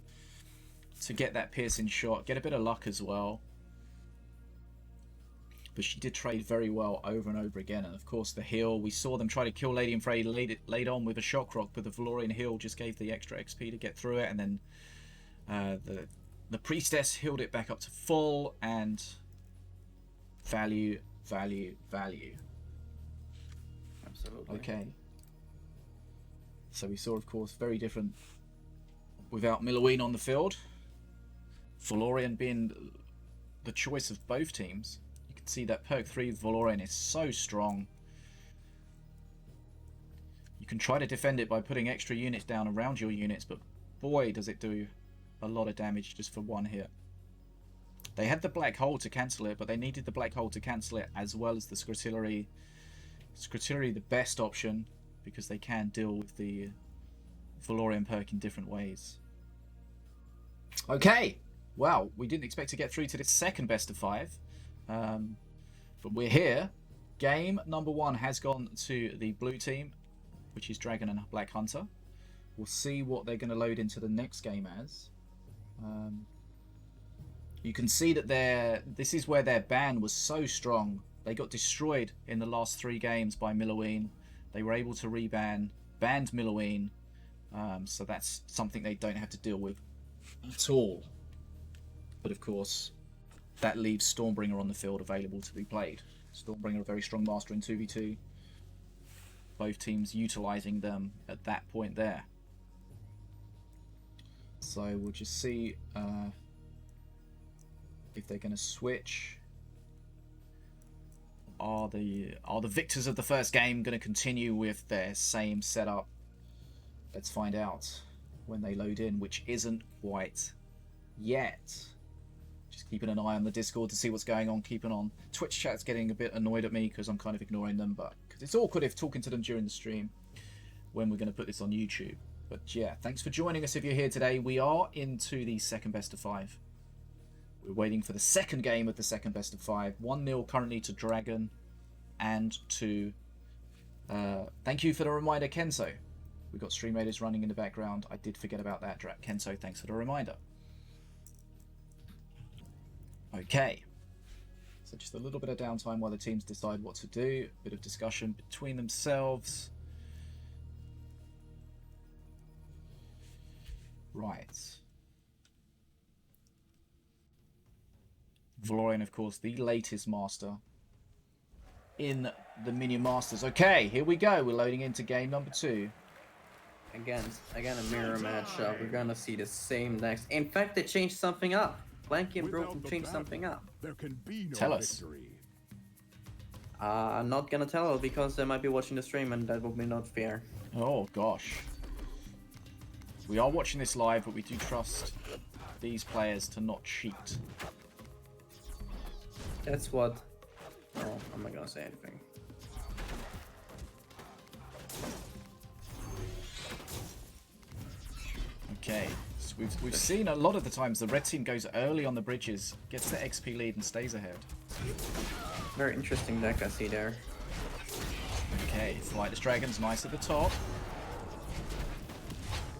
to get that piercing shot. Get a bit of luck as well. But she did trade very well over and over again. And of course the heal, we saw them try to kill Lady and Frey laid on with a shock rock, but the Valorian heal just gave the extra XP to get through it, and then the priestess healed it back up to full, and value. Absolutely. Okay. So we saw, of course, very different without Minion on the field. Valorian being the choice of both teams. You can see that perk 3 with Valorian is so strong. You can try to defend it by putting extra units down around your units, but boy does it do a lot of damage just for one hit. They had the black hole to cancel it, but they needed the black hole to cancel it as well as the Scrotillery. Scrotillery the best option because they can deal with the Valorian perk in different ways. Okay, well, we didn't expect to get through to this second best of 5, but we're here. Game number 1 has gone to the blue team, which is dragoN and Black Hunter. We'll see what they're going to load into the next game as. You can see that this is where their ban was so strong. They got destroyed in the last 3 games by Milloween. They were able to banned Milloween, so that's something they don't have to deal with at all. But of course, that leaves Stormbringer on the field available to be played. Stormbringer, a very strong master in 2v2. Both teams utilising them at that point there. So we'll just see if they're going to switch. Are the victors of the first game going to continue with their same setup? Let's find out when they load in, which isn't quite yet. Just keeping an eye on the Discord to see what's going on. Keeping on. Twitch chat's getting a bit annoyed at me because I'm kind of ignoring them, but because it's awkward if talking to them during the stream when we're going to put this on YouTube. But yeah, thanks for joining us if you're here today. We are into the second best of 5. We're waiting for the second game of the second best of 5. 1-0 currently to dragoN and to... thank you for the reminder, Kenzo. We've got Stream Raiders running in the background. I did forget about that, Kenzo. Thanks for the reminder. Okay. So just a little bit of downtime while the teams decide what to do. A bit of discussion between themselves. Right. Valorian, of course, the latest master in the Minion Masters. Okay, here we go. We're loading into game number 2. Again, a mirror matchup. We're gonna see the same next. In fact, they changed something up. Planky and Broken changed something up. There can be no Tell us. victory. I'm not gonna tell because they might be watching the stream and that would be not fair. Oh, gosh. We are watching this live, but we do trust these players to not cheat. That's what... Oh, I'm not gonna say anything. Okay, so we've seen a lot of the times the red team goes early on the bridges, gets the XP lead and stays ahead. Very interesting deck I see there. Okay, Flightless Dragon's nice at the top.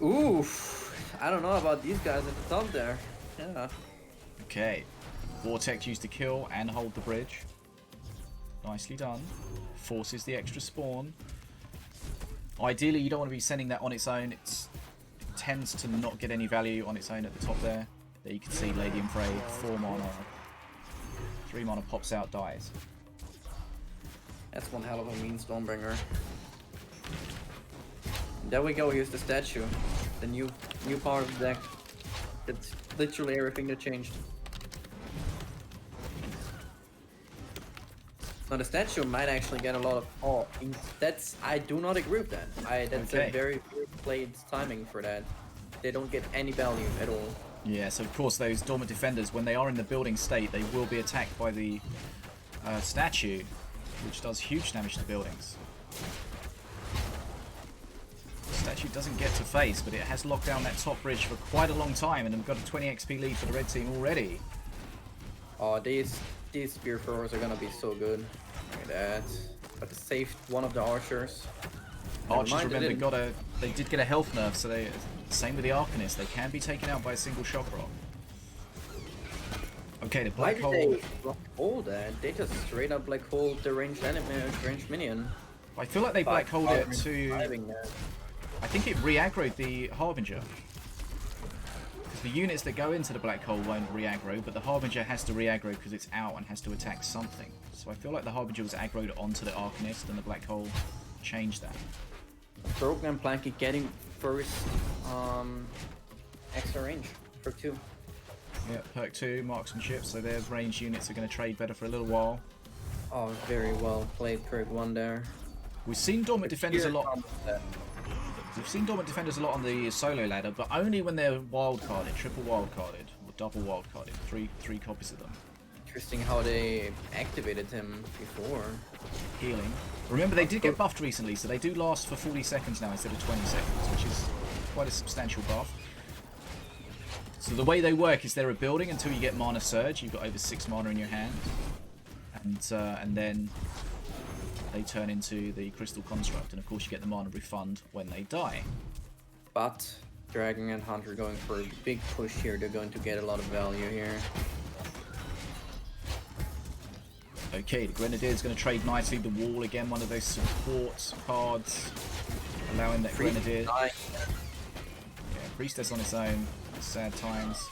Oof, I don't know about these guys at the top there. Yeah. Okay, Vortex used to kill and hold the bridge. Nicely done. Forces the extra spawn. Ideally, you don't want to be sending that on its own. It tends to not get any value on its own at the top there. There you can see Lady and Frey, 4 mana. 3 mana pops out, dies. That's one hell of a mean Stormbringer. There we go, here's the statue. The new part of the deck. That's literally everything that changed. Now the statue might actually get a lot of... Oh, that's... I do not agree with that. That's Okay. a very played timing for that. They don't get any value at all. Yeah, so of course those Dormant Defenders, when they are in the building state, they will be attacked by the statue, which does huge damage to buildings. The statue doesn't get to face, but it has locked down that top bridge for quite a long time, and we've got a 20 XP lead for the red team already. Oh, these spear throwers are gonna be so good. Look at that. But they saved one of the archers. Archers, remember, they did get a health nerf, so same with the Arcanist. They can be taken out by a single shock rock. Okay, the black hole. Why did they black hole that? They just straight up black hole the ranged enemy, ranged minion. I feel like they black holed it to. That. I think it re-aggroed the Harbinger. Because the units that go into the black hole won't re-aggro, but the Harbinger has to re-aggro because it's out and has to attack something. So I feel like the Harbinger was aggroed onto the Arcanist and the black hole changed that. Broken Planky getting first extra range for 2. Yeah, perk 2, marksmanship, so their ranged units are going to trade better for a little while. Oh, very well played perk 1 there. We've seen Dormant Defenders a lot. We've seen Dormant Defenders a lot on the solo ladder, but only when they're wild-carded, triple wild-carded, or double wildcarded. Three copies of them. Interesting how they activated him before. Healing. Remember, they did get buffed recently, so they do last for 40 seconds now instead of 20 seconds, which is quite a substantial buff. So the way they work is they're a building until you get Mana Surge. You've got over 6 mana in your hand. And then they turn into the Crystal Construct. And of course you get the Mana Refund when they die. But dragoN and Hunter going for a big push here. They're going to get a lot of value here. Okay, the Grenadier is going to trade nicely. The Wall, again, one of those support cards, allowing that Grenadier. Yeah, Priestess on its own. Sad times.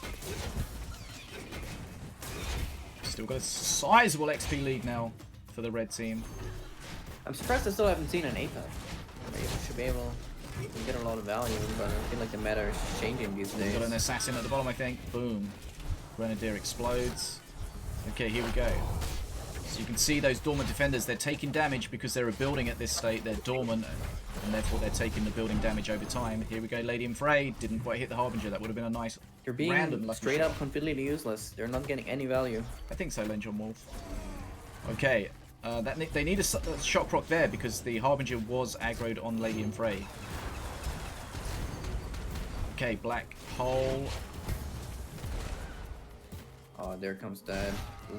Still got a sizable XP lead now for the red team. I'm surprised I still haven't seen an APEC. They should be able to get a lot of value, but I feel like the meta is changing these days. Got an assassin at the bottom, I think. Boom. Grenadier explodes. Okay, here we go. So you can see those dormant defenders, they're taking damage because they're a building at this state. They're dormant, and therefore they're taking the building damage over time. Here we go, Lady in Fray. Didn't quite hit the Harbinger. That would have been a nice You're being random straight up completely useless. They're not getting any value. I think so, Len John Wolf. Okay, they need a shock proc there because the Harbinger was aggroed on Lady in Fray. Okay, Black Hole. Oh, there comes that.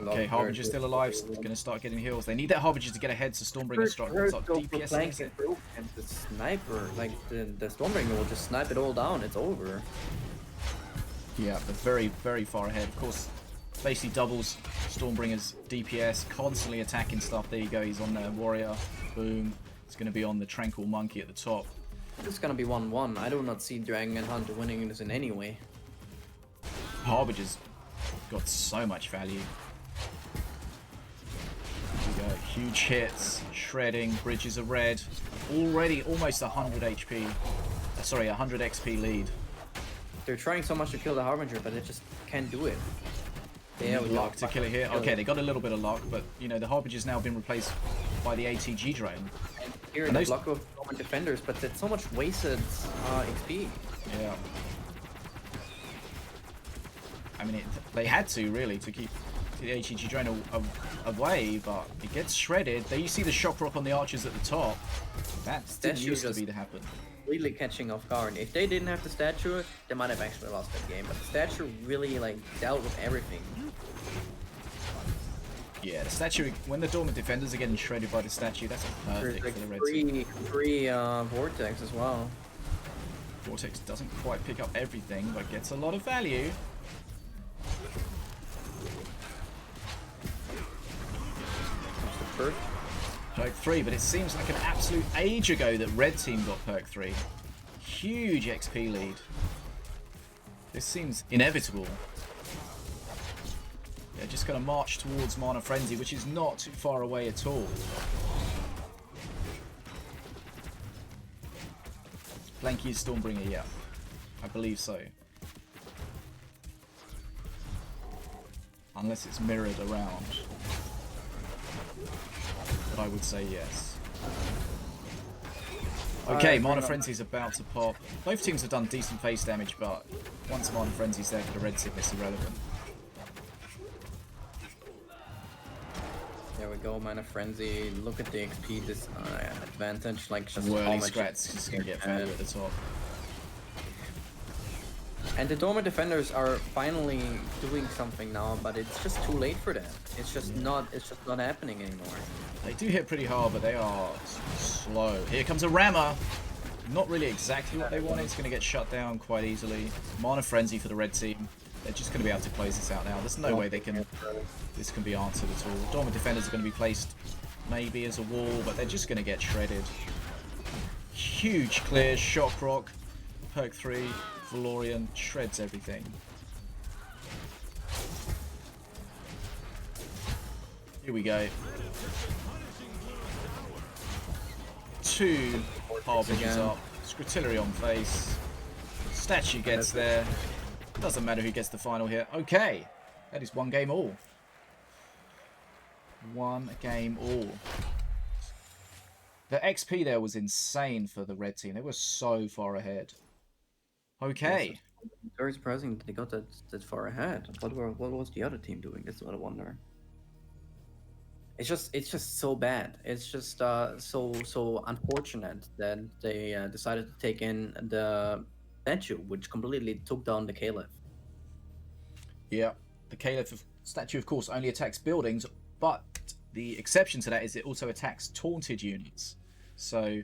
Okay, Harbinger's still alive. So going to start getting heals. They need that Harbinger to get ahead, so Stormbringer start DPS. And the sniper, like the Stormbringer will just snipe it all down. It's over. Yeah, but very, very far ahead. Of course, basically doubles Stormbringer's DPS, constantly attacking stuff. There you go, he's on the Warrior. Boom. It's going to be on the Tranquil Monkey at the top. It's going to be 1-1. I do not see dragoN and Hunter winning this in any way. Harbinger's got so much value. Here we go. Huge hits, shredding, bridges are red. Already almost 100 HP. Sorry, 100 XP lead. They're trying so much to kill the Harbinger, but they just can't do it. Yeah, we luck to kill it here. Okay, they got a little bit of luck, but you know the Harbinger's now been replaced by the ATG drone. And here in the block of Roman defenders, but it's so much wasted XP. Yeah. I mean, they had to really to keep the ATG drone away, but it gets shredded. There you see the shock rock on the archers at the top. That didn't used to be to happen. Really catching off guard. If they didn't have the statue, they might have actually lost that game. But the statue really like dealt with everything. Yeah, the statue. When the dormant defenders are getting shredded by the statue, that's perfect like for the red team. Free Vortex as well. Vortex doesn't quite pick up everything, but gets a lot of value. Perk 3, but it seems like an absolute age ago that red team got perk 3. Huge XP lead. This seems inevitable. Yeah, just gonna march towards Mana Frenzy, which is not too far away at all. Planky is Stormbringer, yeah. I believe so. Unless it's mirrored around. But I would say yes. Okay, Mana Frenzy's about to pop. Both teams have done decent face damage, but once Mana Frenzy's there for the red team, it's irrelevant. There we go, Mana Frenzy. Look at the XP this advantage, like just Whirly how much Scratch is going to get value at the top. And the dormant defenders are finally doing something now, but it's just too late for them. It's just not happening anymore. They do hit pretty hard, but they are slow. Here comes a rammer. Not really exactly what they wanted. It's going to get shut down quite easily. Mana Frenzy for the red team. They're just going to be able to close this out now. There's no way this can be answered at all. Dormant defenders are going to be placed maybe as a wall, but they're just going to get shredded. Huge clear, shock rock, perk 3, Valorian, shreds everything. Here we go. 2 Harbingers up. Scrutillery on face. Statue gets there. Doesn't matter who gets the final here. Okay. That is 1 game all. 1 game all. The XP there was insane for the red team. They were so far ahead. Okay. Very surprising that they got that far ahead. What was the other team doing? That's what I wonder. It's just so bad. It's just so unfortunate that they decided to take in the statue, which completely took down the Caliph. Yeah. The Caliph statue, of course, only attacks buildings, but the exception to that is it also attacks taunted units. So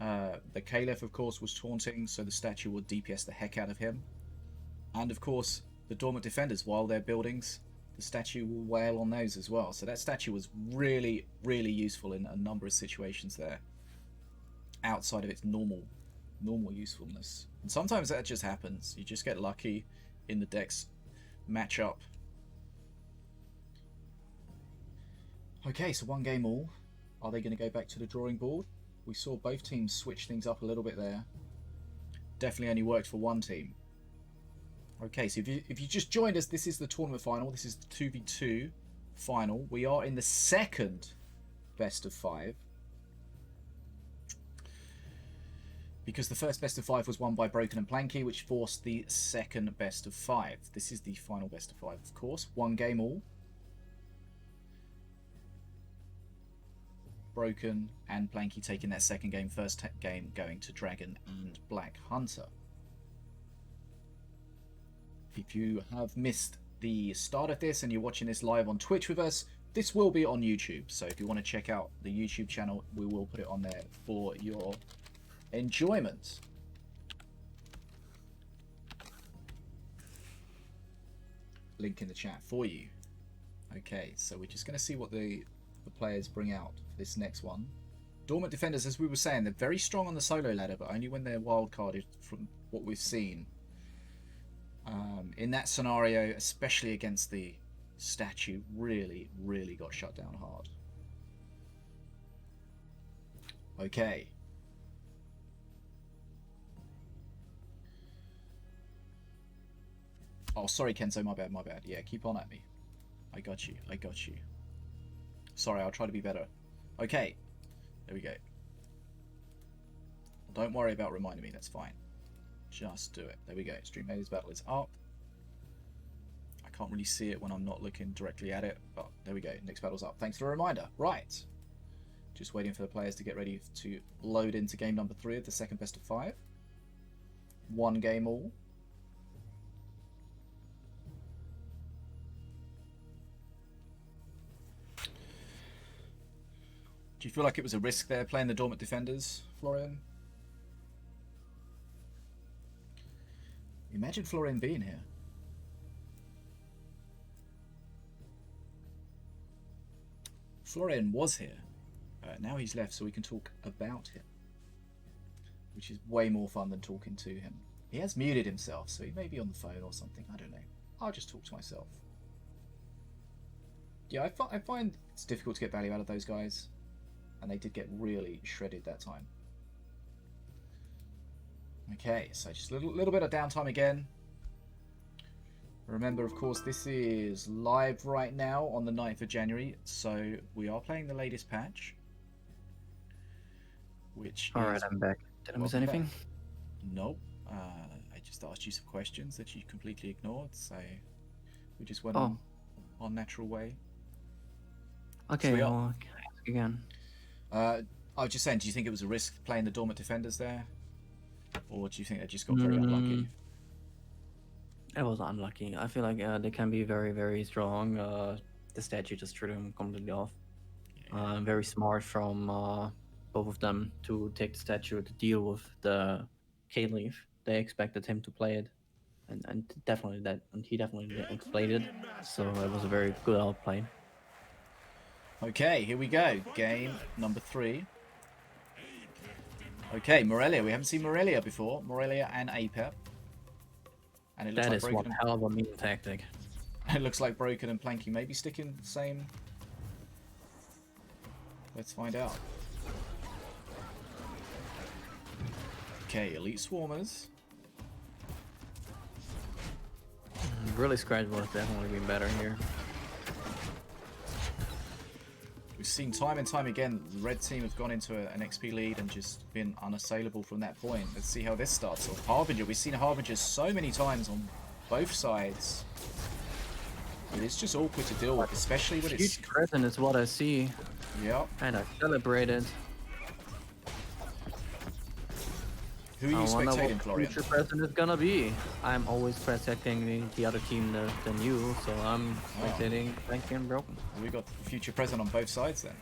the Caliph, of course, was taunting, so the statue would DPS the heck out of him. And of course, the dormant defenders, while they're buildings, the statue will wail on those as well. So that statue was really, really useful in a number of situations there, outside of its normal usefulness. And sometimes that just happens. You just get lucky in the decks matchup. Okay, so 1 game all. Are they going to go back to the drawing board? We saw both teams switch things up a little bit there. Definitely only worked for one team. Okay, so if you just joined us, this is the tournament final. This is the 2v2 final. We are in the second best of 5. Because the first best of 5 was won by Broken and Planky, which forced the second best of 5. This is the final best of 5, of course. 1 game all. Broken and Planky taking that second game. First game going to dragoN and BlackHunter. If you have missed the start of this and you're watching this live on Twitch with us, this will be on YouTube. So if you want to check out the YouTube channel, we will put it on there for your enjoyment. Link in the chat for you. Okay, so we're just going to see what the players bring out for this next one. Dormant defenders, as we were saying, they're very strong on the solo ladder, but only when they're wildcarded from what we've seen. In that scenario, especially against the statue, really got shut down hard. Okay. Oh, sorry, Kenzo, my bad. Yeah, keep on at me. I got you. Sorry, I'll try to be better. Okay, there we go. Don't worry about reminding me, that's fine. Just do it. There we go. Stream Maidens Battle is up. I can't really see it when I'm not looking directly at it, but there we go. Next battle's up. Thanks for the reminder. Right. Just waiting for the players to get ready to load into game number 3 of the second best of 5. 1 game all. Do you feel like it was a risk there playing the Dormant Defenders, Florian? Imagine Florian being here. Florian was here. Now he's left, so we can talk about him, which is way more fun than talking to him. He has muted himself, so he may be on the phone or something. I don't know. I'll just talk to myself. Yeah, I find it's difficult to get value out of those guys, and they did get really shredded that time. Okay, so just a little bit of downtime again. Remember, of course, this is live right now on the 9th of January, so we are playing the latest patch. Which Alright, I'm back. Did I miss anything? Back. Nope. I just asked you some questions that you completely ignored, so we just went on natural way. Okay, so well, can I ask again? I was just saying, do you think it was a risk playing the Dormant Defenders there? Or do you think they just got very unlucky? It was unlucky. I feel like they can be very, very strong. The statue just threw them completely off. Yeah. Very smart from both of them to take the statue to deal with the K-Leaf. They expected him to play it, and definitely that, and he definitely played it. So it was a very good outplay. Okay, here we go. Game number 3. Okay, Morelia. We haven't seen Morelia before. Morelia and APEP. And it looks That like is one hell of a mean tactic. It looks like Broken and Planky maybe sticking the same. Let's find out. Okay, Elite Swarmers. Really, Scratch would have definitely been better here. We've seen time and time again, the red team have gone into an XP lead and just been unassailable from that point. Let's see how this starts off. Harbinger, we've seen Harbinger so many times on both sides. It's just awkward to deal with, especially when it's... Huge present is what I see. Yep. And I celebrate it. Who are you spectating, Florian? Future present is gonna be. I'm always protecting the other team than you, so I'm spectating Planky and Broken. We got future present on both sides then.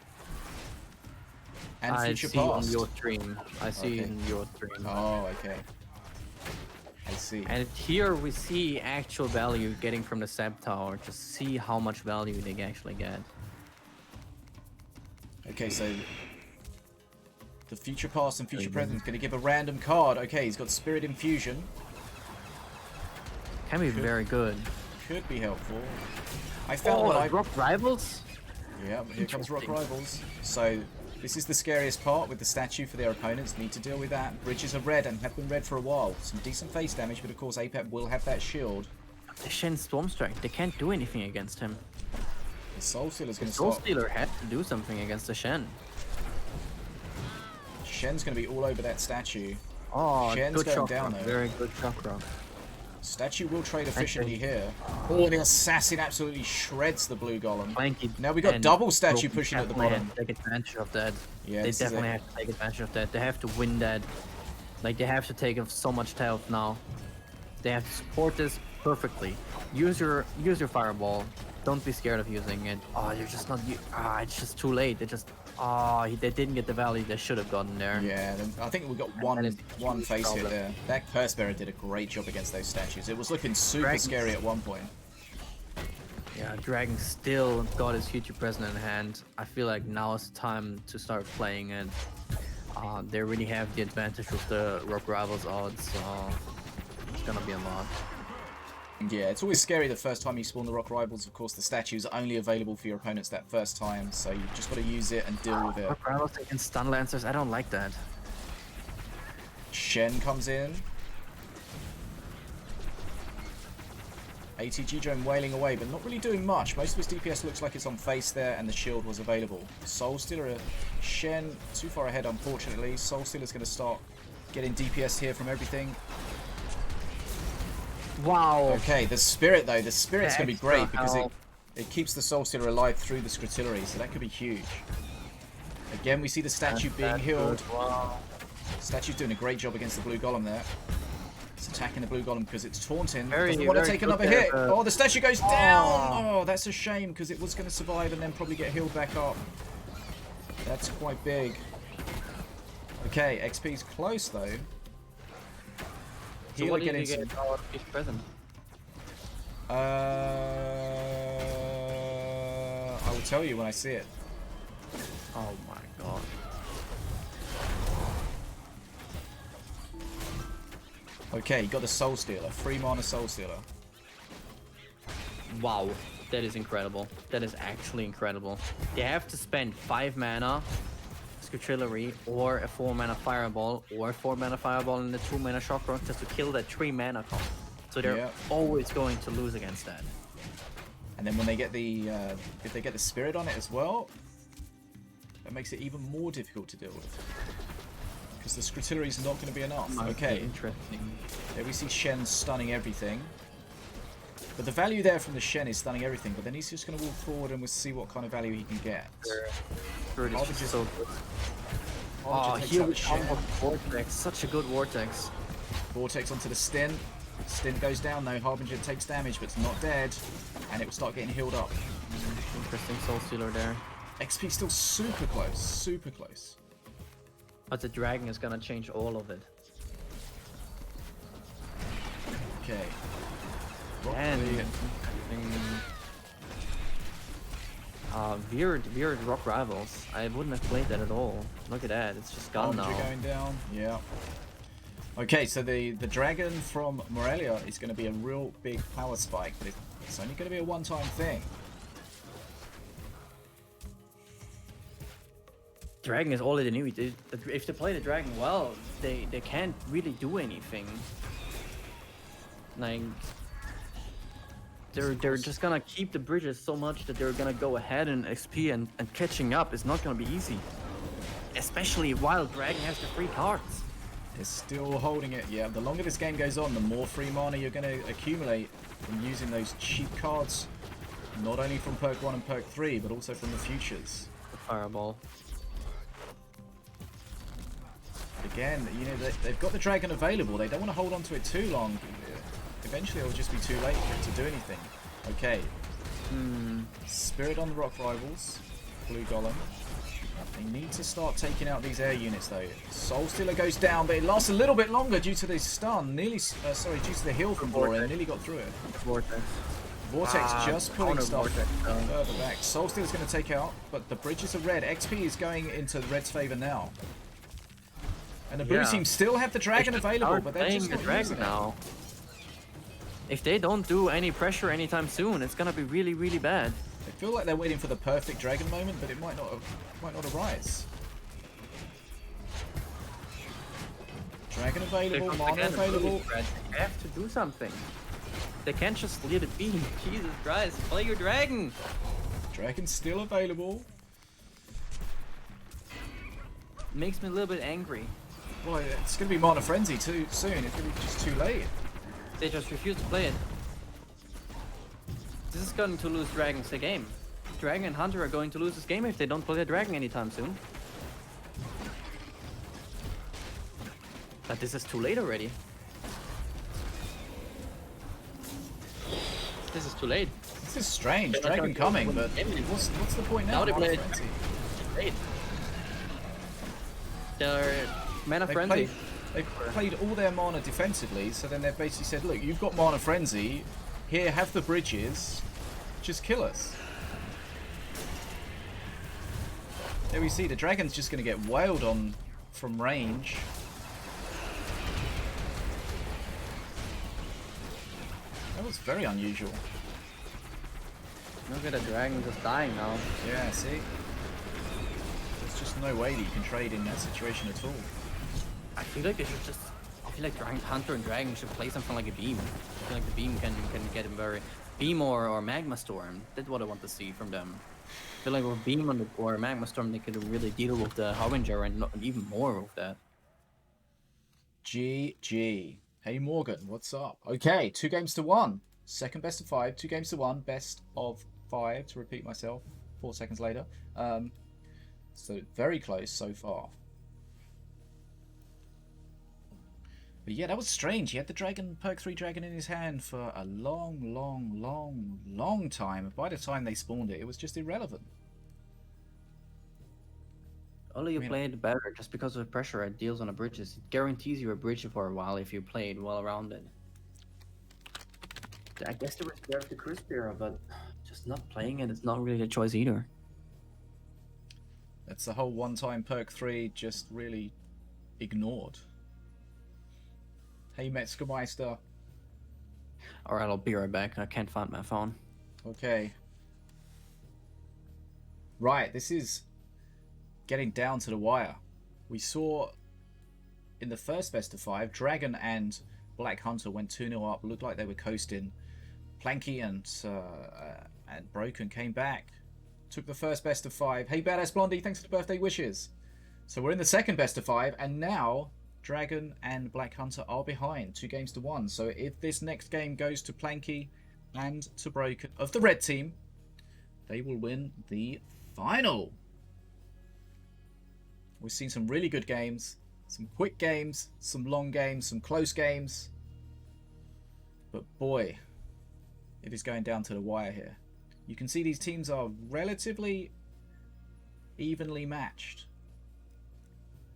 And I future see past. on your stream. I see Okay. in your stream. Oh, okay. I see. And here we see actual value getting from the Sap Tower. Just see how much value they actually get. Okay, so the future past and future present is going to give a random card. Okay, he's got Spirit Infusion. Can be very good. Could be helpful. I found what I... Rock Rivals? Yeah, here comes Rock Rivals. So this is the scariest part with the statue for their opponents. Need to deal with that. Bridges are red and have been red for a while. Some decent face damage, but of course APEP will have that shield. The Shen Stormstrike, they can't do anything against him. The Soul Stealer's The going to Soul start... Stealer had to do something against the Shen. Shen's going to be all over that statue. Oh, Shen's good going shock down rock. though. Very good shock rock. Statue will trade efficiently here. Oh, the assassin absolutely shreds the blue golem. Planky Now we got and double statue Broken pushing at the definitely bottom. have to take advantage of that. Yeah, They this is definitely it. have to take advantage of that. They have to win that. Like, they have to take off so much health now. They have to support this perfectly. Use your fireball. Don't be scared of using it. Oh, you're just not... it's just too late. They just... they didn't get the value they should have gotten there. Yeah, I think we got that is a one huge face hit problem. there. That Curse Bearer did a great job against those statues. It was looking super Dragon- scary at one point. Yeah, Dragon still got his future present in hand. I feel like now is the time to start playing it. They really have the advantage with the Rock Rivals odds, so it's gonna be a lot. Yeah, it's always scary the first time you spawn the Rock Rivals. Of course, the statues are only available for your opponents that first time, so you just got to use it and deal with it. Rock Rivals against Stun Lancers, I don't like that. Shen comes in. ATG Drone wailing away, but not really doing much. Most of his DPS looks like it's on face there, and the shield was available. Soul Stealer, Shen, too far ahead, unfortunately. Soul Stealer's going to start getting DPS here from everything. Wow. Okay, the Spirit, though. The Spirit's going to be Extra great because health. it keeps the Soul Stealer alive through the Scrutillery, so that could be huge. Again, we see the statue being healed. Wow. Statue's doing a great job against the blue golem there. It's attacking the blue golem because it's taunting. Very- Doesn't want to very take good another there, hit. but- Oh, the statue goes down. Oh, that's a shame because it was going to survive and then probably get healed back up. That's quite big. Okay, XP's close though. So Healer what did you getting get some... out of each present? I will tell you when I see it. Oh my god. Okay, you got the Soul Stealer. 3 mana Soul Stealer. Wow, that is incredible. That is actually incredible. They have to spend 5 mana Scutillery or a 4 mana Fireball or a 4 mana Fireball and a 2 mana Shock Rock just to kill that 3 mana comp. So they're Yeah. always going to lose against that. And then when they get the, if they get the Spirit on it as well, that makes it even more difficult to deal with. Because the Scrutillery is not going to be enough. Might be Okay, interesting. there we see Shen stunning everything. But the value there from the Shen is stunning everything, but then he's just going to walk forward and we'll see what kind of value he can get. Sure, it is Harbinger- just so good. Harbinger Oh, takes here out we the come Shen. with Vortex. Such a good Vortex. Vortex onto the Stint. Stint goes down though, Harbinger takes damage but it's not dead. And it will start getting healed up. Interesting Soul Stealer there. XP still super close, super close. But the Dragon is gonna change all of it. Okay. Rock And Lee. weird Rock Rivals. I wouldn't have played that at all. Look at that, it's just gone Harbinger now. going down, yeah. Okay, so the dragon from Morelia is going to be a real big power spike, but it's only going to be a one-time thing. Dragon is all they need. If they play the Dragon well, they can't really do anything. Like, They're just gonna keep the bridges so much that they're gonna go ahead in XP, and catching up is not gonna be easy. Especially while dragoN has the free cards. They're still holding it. Yeah, the longer this game goes on, the more free mana you're going to accumulate from using those cheap cards. Not only from perk 1 and perk 3, but also from the futures. The fireball. Again, you know, they've got the dragoN available. They don't want to hold on to it too long. Eventually, it'll just be too late for it to do anything. Okay. Spirit on the Rock Rivals. Blue Golem. They need to start taking out these air units, though. Soul Stealer goes down, but it lasts a little bit longer due to the stun. Nearly, sorry, due to the heal from Borin. Nearly got through it. Vortex just pulling stuff further back. Soul Stealer's going to take out, but the bridges are red. XP is going into the red's favor now. And the blue team still have the dragoN available, but they're just not using it now. If they don't do any pressure anytime soon, it's gonna be really, really bad. I feel like they're waiting for the perfect dragoN moment, but it might not arise. dragoN available, mana available. They have to do something. They can't just let it be. Jesus Christ, play your dragoN. dragoN's still available. Makes me a little bit angry. Well, it's going to be Mana Frenzy too soon. It's going to be just too late. They just refuse to play it. This is going to lose dragoN's the game. dragoN and Hunter are going to lose this game if they don't play the dragoN anytime soon. But this is too late already. This is too late. This is strange. dragoN coming, but what's the point now? Now they play Frenzy. Late. They're Mana Frenzy. They've played all their mana defensively, so then they've basically said, look, you've got Mana Frenzy, here, have the bridges, just kill us. There we see, the dragoN's just going to get wailed on from range. That was very unusual. Look at the dragoN just dying now. Yeah, see? There's just no way that you can trade in that situation at all. I feel like they should just. I feel like Hunter and dragoN should play something like a beam. I feel like the beam can get him very. Beam or Magma Storm. That's what I want to see from them. I feel like with beam or Magma Storm, they could really deal with the Harbinger and even more with that. GG. Hey Morgan, what's up? Okay, 2 games to 1. Second best of 5, 2 games to 1, best of 5, to repeat myself 4 seconds later. So very close so far. But yeah, that was strange. He had the dragoN, perk 3 dragoN in his hand for a long time. By the time they spawned it, it was just irrelevant. All you play it better just because of the pressure it deals on the bridges. It guarantees you a bridge for a while if you play it well around it. I guess they were scared of the Crisp era, but just not playing it is not really a choice either. That's the whole one-time perk 3 just really ignored. Hey Metzgermeister. Alright, I'll be right back. I can't find my phone. Okay. Right, this is getting down to the wire. We saw in the first best of 5, dragoN and TheBlackHunter went 2-0 up. Looked like they were coasting. Planky and Broken came back. Took the first best of 5. Hey Badass Blondie, thanks for the birthday wishes. So we're in the second best of 5, and now dragoN and TheBlackHunter are behind 2 games to 1. So if this next game goes to Planky and to Broken of the red team, they will win the final. We've seen some really good games, some quick games, some long games, some close games. But boy, it is going down to the wire here. You can see these teams are relatively evenly matched.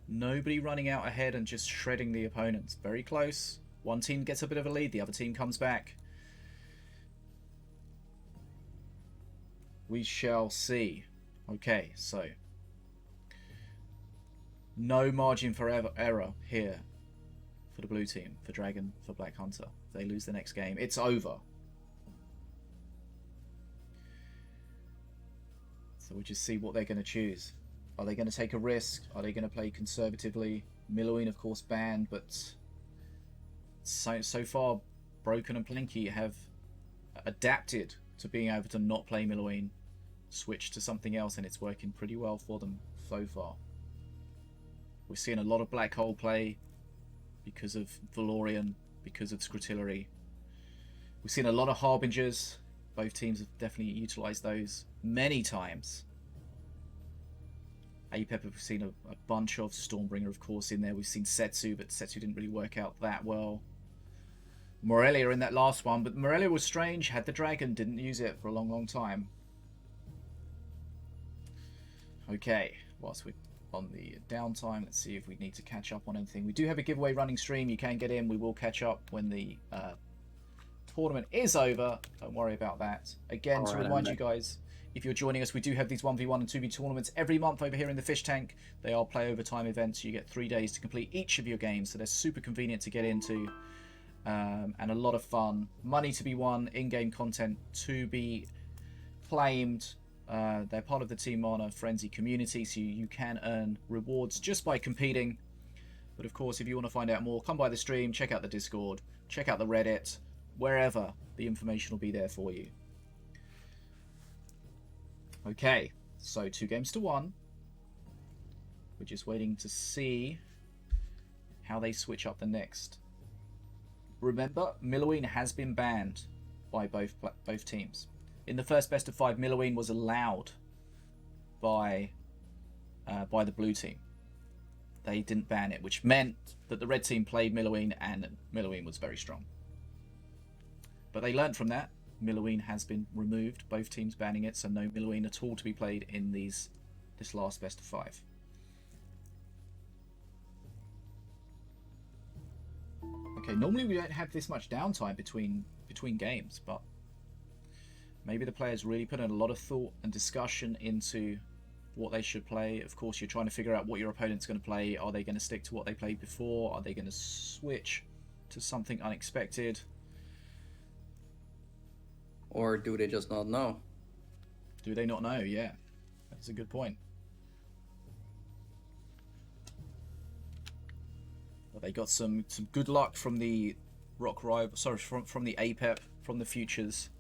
Nobody running out ahead and just shredding the opponents. Very close. One team gets a bit of a lead, the other team comes back. We shall see. Okay, so no margin for error here for the blue team, for dragoN, for TheBlackHunter. If they lose the next game, it's over. So we'll just see what they're going to choose. Are they going to take a risk? Are they going to play conservatively? Minion, of course, banned, but so far, Broken and Planky have adapted to being able to not play Minion, switch to something else, and it's working pretty well for them so far. We're seeing a lot of Black Hole play because of Valorian, because of Scrutillery. We've seen a lot of Harbingers. Both teams have definitely utilised those many times. APEP we've seen a bunch of. Stormbringer, of course, in there. We've seen Setsu, but Setsu didn't really work out that well. Morelia in that last one, but Morelia was strange. Had the dragon, didn't use it for a long, long time. Okay, whilst we're on the downtime, let's see if we need to catch up on anything. We do have a giveaway running stream. You can get in. We will catch up when the tournament is over. Don't worry about that. Again, to remind you guys, if you're joining us, we do have these 1v1 and 2v tournaments every month over here in the Fish Tank. They are play overtime events. You get 3 days to complete each of your games, so they're super convenient to get into, and a lot of fun. Money to be won, in-game content to be claimed. They're part of the Team Mana Frenzy community, so you can earn rewards just by competing. But of course, if you want to find out more, come by the stream, check out the Discord, check out the Reddit, wherever. The information will be there for you. Okay, so 2-1. We're just waiting to see how they switch up the next. Remember, Minion has been banned by both teams. In the first best of 5, Minion was allowed by the blue team. They didn't ban it, which meant that the red team played Minion, and Minion was very strong. But they learned from that. Minion has been removed, both teams banning it, so no Minion at all to be played in this last best of 5. Okay, normally we don't have this much downtime between games, but maybe the players really put in a lot of thought and discussion into what they should play. Of course, you're trying to figure out what your opponent's going to play. Are they going to stick to what they played before? Are they going to switch to something unexpected? Or do they just not know? Do they not know? Yeah, that's a good point. Well, they got some good luck from the Rock Rival. Sorry, from the APEP, from the Futures.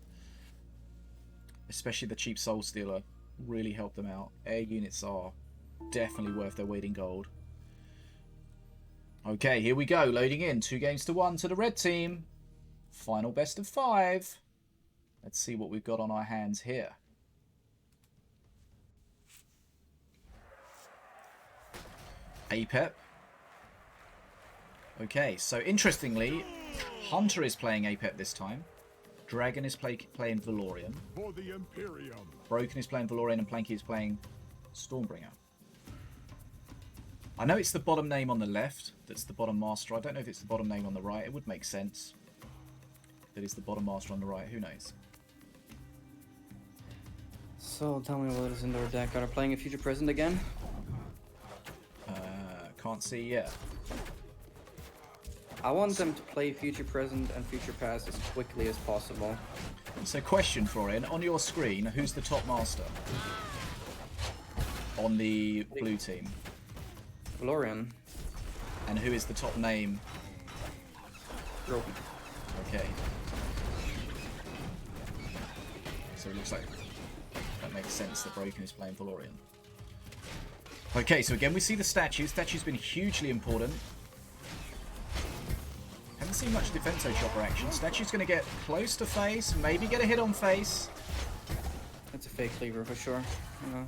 Especially the cheap Soul Stealer really helped them out. Air units are definitely worth their weight in gold. Okay, here we go. Loading in. 2-1 to the red team. Final best of 5. Let's see what we've got on our hands here. APEP. Okay, so interestingly, Hunter is playing APEP this time. dragoN is playing Valorian. For the Imperium. Broken is playing Valorian, and Planky is playing Stormbringer. I know it's the bottom name on the left that's the bottom master. I don't know if it's the bottom name on the right. It would make sense that it's the bottom master on the right. Who knows? So tell me what is in their deck. Are they playing a Future Present again? Can't see yet. I want them to play Future Present and Future Past as quickly as possible. So question, Florian, on your screen, who's the top master? On the blue team. Valorian. And who is the top name? Broken. Okay. So it looks like that makes sense that Broken is playing Valorian. Okay, so again we see the statue. Statue's been hugely important. Haven't seen much Defenso Chopper action. Statue's going to get close to face, maybe get a hit on face. That's a fake cleaver for sure. Yeah.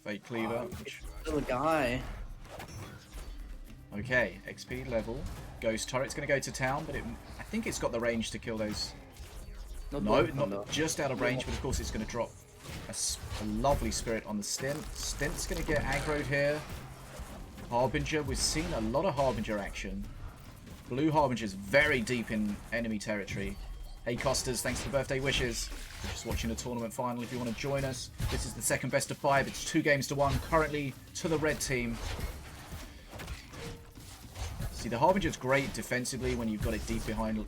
Fake cleaver. Little guy. Okay, XP level. Ghost turret's going to go to town, but I think it's got the range to kill those. No, not just out of range, but of course it's going to drop a lovely spirit on the stint. Stint's going to get aggroed here. Harbinger, we've seen a lot of Harbinger action. Blue Harbinger's very deep in enemy territory. Hey Costas, thanks for the birthday wishes. We're just watching the tournament final. If you want to join us, this is the second best of 5. It's 2-1 currently to the red team. See, the Harbinger's great defensively when you've got it deep behind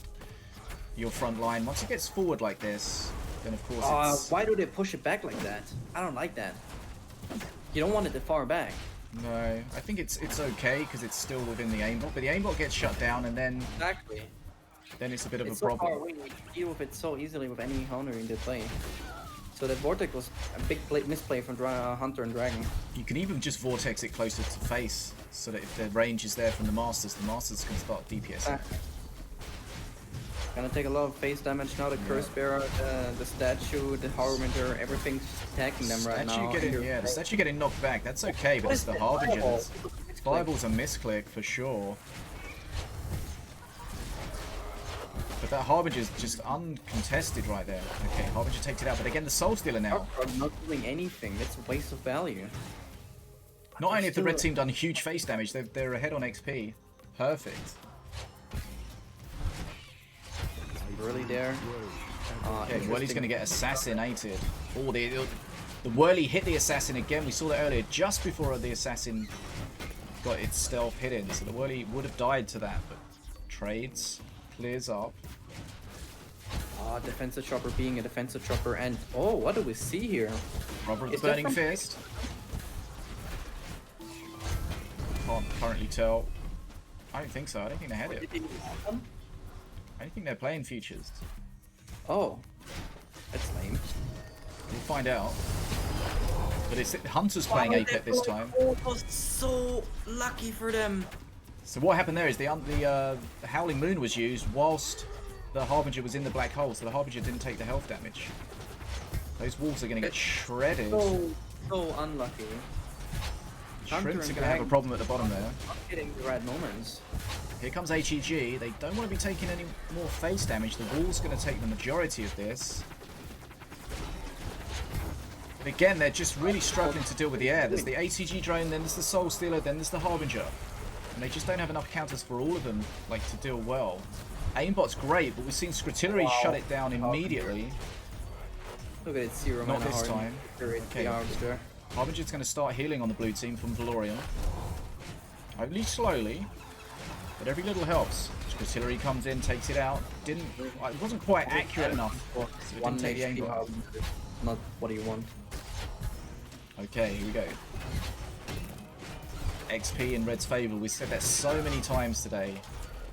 your front line. Once it gets forward like this, then of course it's... Why do they push it back like that? I don't like that. You don't want it that far back. No, I think it's okay because it's still within the aimbot, but the aimbot gets shut down and then... Exactly. then it's a bit of It's a so far problem. away, you can deal with it so easily with any Hunter in the play. So that Vortex was a big misplay from Hunter and Dragon. You can even just vortex it closer to face, so that if the range is there from the Masters can start DPSing. Gonna take a lot of face damage now. The Curse Bearer, the Statue, the Harbinger, everything's attacking them right now. The statue getting knocked back. That's okay, but it's the Harbinger. Fireball's a misclick for sure. But that Harbinger's just uncontested right there. Okay, Harbinger takes it out, but again the Soul Stealer now. Not doing anything. That's a waste of value. Not only have the red team done huge face damage, they're ahead on XP. Perfect. Really there. Okay, Whirly's going to get assassinated. Oh, the Whirly hit the assassin again. We saw that earlier, just before the assassin got its stealth hit in. So the Whirly would have died to that, but trades, clears up. Defensive chopper being a defensive chopper, and oh, what do we see here? Robert the Is that Burning from- Fist. Can't currently tell. I don't think so. I don't think they had it. I don't think they're playing futures. Oh, that's lame. We'll find out. But it's Hunter's playing Apex this time. Oh, was so lucky for them. So what happened there is the Howling Moon was used whilst the Harbinger was in the black hole, so the Harbinger didn't take the health damage. Those wolves are going to get shredded. So unlucky. Shrimps are going to have a problem at the bottom there. Hitting the right moments. Here comes HEG. They don't want to be taking any more face damage. The wall's going to take the majority of this. But again, they're just really struggling to deal with the air. There's the ATG drone, then there's the Soul Stealer, then there's the Harbinger. And they just don't have enough counters for all of them, like, to deal well. Aimbot's great, but we've seen Scritillery shut it down immediately. Look at it, 0 Not mana this Harbinger. time. Okay. Harbinger. Harbinger's going to start healing on the blue team from Valorian. Only slowly, but every little helps. Scritillery comes in, takes it out. It wasn't quite accurate enough, so it didn't take the HP aimbot. Harbinger. Not what you want. Okay, here we go. XP in Red's favour. We said that so many times today.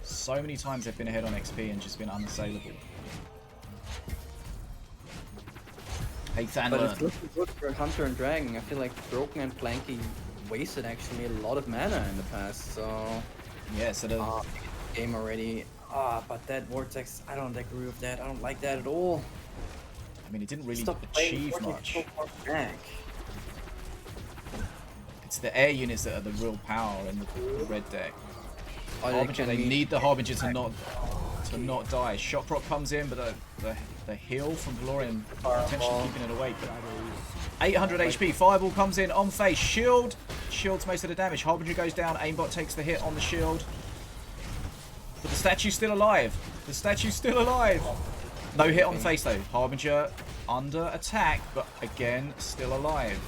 So many times they've been ahead on XP and just been unassailable. Hey, But Thandler. it's looking good for Hunter and Dragon. I feel like Broken and Planky wasted actually a lot of mana in the past, so Yeah, so the game already. But that Vortex, I don't agree with that. I don't like that at all. I mean, it didn't really Stop playing achieve Vortex much. so far back. It's the air units that are the real power in the red deck. Oh, Harbinger, they need the Harbinger to not die. Shock Rock comes in, but the heal from Valorian potentially keeping it awake. But 800 HP, Fireball comes in on face, shield, shields most of the damage. Harbinger goes down, Aimbot takes the hit on the shield. But the statue's still alive. The statue's still alive. No hit on face though. Harbinger under attack, but again, still alive.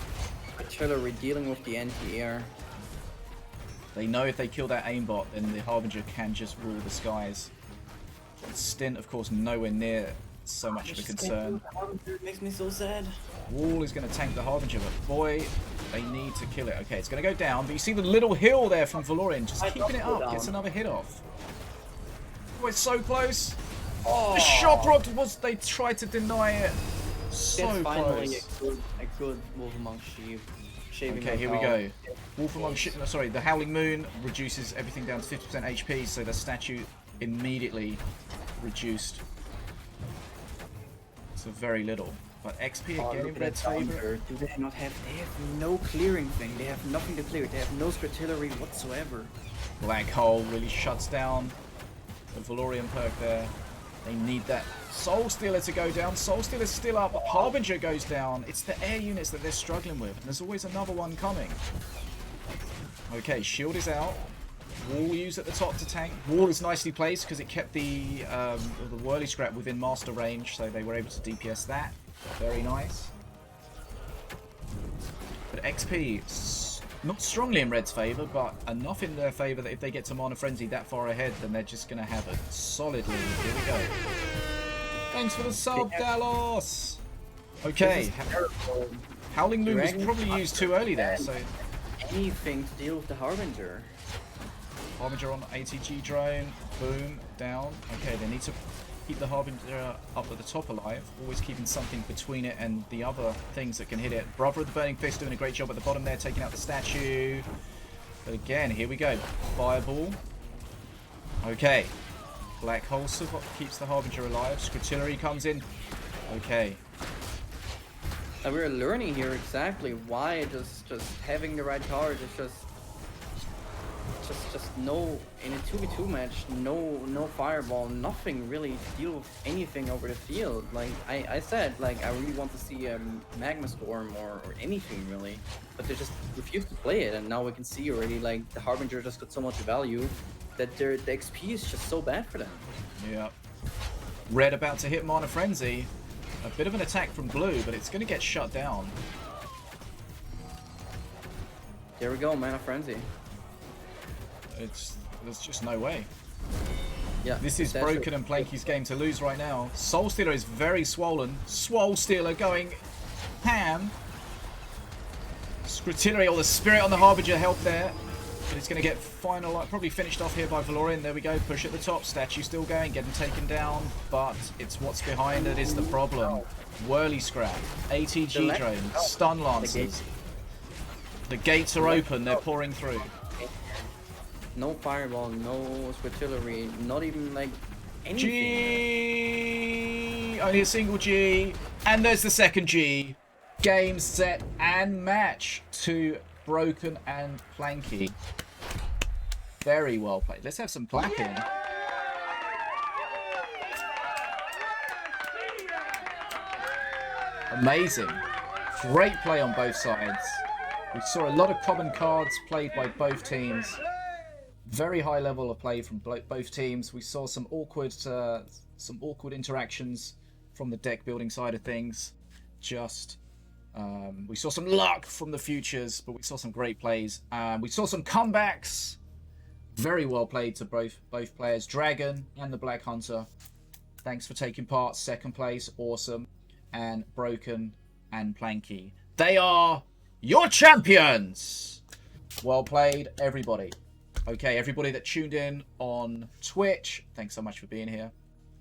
Artillery dealing with the anti-air. They know if they kill that aimbot, then the Harbinger can just rule the skies. Stint, of course, nowhere near so much of a concern. It makes me so sad. Wall is going to tank the Harbinger, but boy, they need to kill it. Okay, it's going to go down, but you see the little hill there from Valorian, just keeping it up. Gets another hit off. Oh, it's so close. Oh, The shock rock was, they tried to deny it. So that's finally close. a good Wolf Among Sheep. Shaving Okay, my here we power. go. Wolf Among Shit. No, sorry, the Howling Moon reduces everything down to 50% HP, so the statue immediately reduced to very little. But XP Oh, again look in at Red's that favour. Tiger. Do they not have? They have no clearing thing. They have nothing to clear. They have no artillery whatsoever. Black Hole really shuts down the Valorian perk there. They need that Soul Stealer to go down. Soul Stealer's still up. Harbinger goes down. It's the air units that they're struggling with. And there's always another one coming. Okay, shield is out. Wall used at the top to tank. Wall is nicely placed because it kept the Whirly Scrap within master range, so they were able to DPS that. Very nice. But XP, not strongly in Red's favour, but enough in their favour that if they get to Mana Frenzy that far ahead, then they're just going to have a solid lead. Here we go. Thanks for the sub, Dallas! Okay, Howling Moon was probably used too early there, so... Anything to deal with the Harbinger. Harbinger on ATG drone. Boom. Down. Okay, they need to keep the Harbinger up at the top alive. Always keeping something between it and the other things that can hit it. Brother of the Burning Fist doing a great job at the bottom there, taking out the statue. But again, here we go. Fireball. Okay. Black Hole keeps the Harbinger alive. Scrutillery comes in. Okay. And we're learning here exactly why just having the right cards is just no, in a 2v2 match, no fireball, nothing really to deal with anything over the field. Like I said, like I really want to see a Magma Storm or anything really, but they just refuse to play it, and now we can see already like the Harbinger just got so much value that the XP is just so bad for them. Yeah. Red about to hit Mana Frenzy. A bit of an attack from blue, but it's going to get shut down. There we go, Mana Frenzy. There's just no way. Yeah. This is Broken and Planky's game to lose right now. Soul Stealer is very swollen. Swole Stealer going ham. Scrutillery, or the Spirit on the Harbinger help there. But it's going to get probably finished off here by Valorian. There we go. Push at the top. Statue still going. Getting taken down. But it's what's behind it is the problem. Whirly Scrap. ATG drone. Stun Lancers. The gates are open. They're pouring through. No fireball, no scrutillery, not even like anything. G! Only a single G. And there's the second G. Game, set, and match to Broken and Planky. Very well played. Let's have some clapping. Amazing. Great play on both sides. We saw a lot of common cards played by both teams. Very high level of play from both teams. We saw some awkward interactions from the deck building side of things. We saw some luck from the futures, but we saw some great plays. We saw some comebacks. Very well played to both players, dragoN and the Black Hunter. Thanks for taking part. Second place, awesome. And Broken and Planky. They are your champions. Well played, everybody. Okay, everybody that tuned in on Twitch, thanks so much for being here.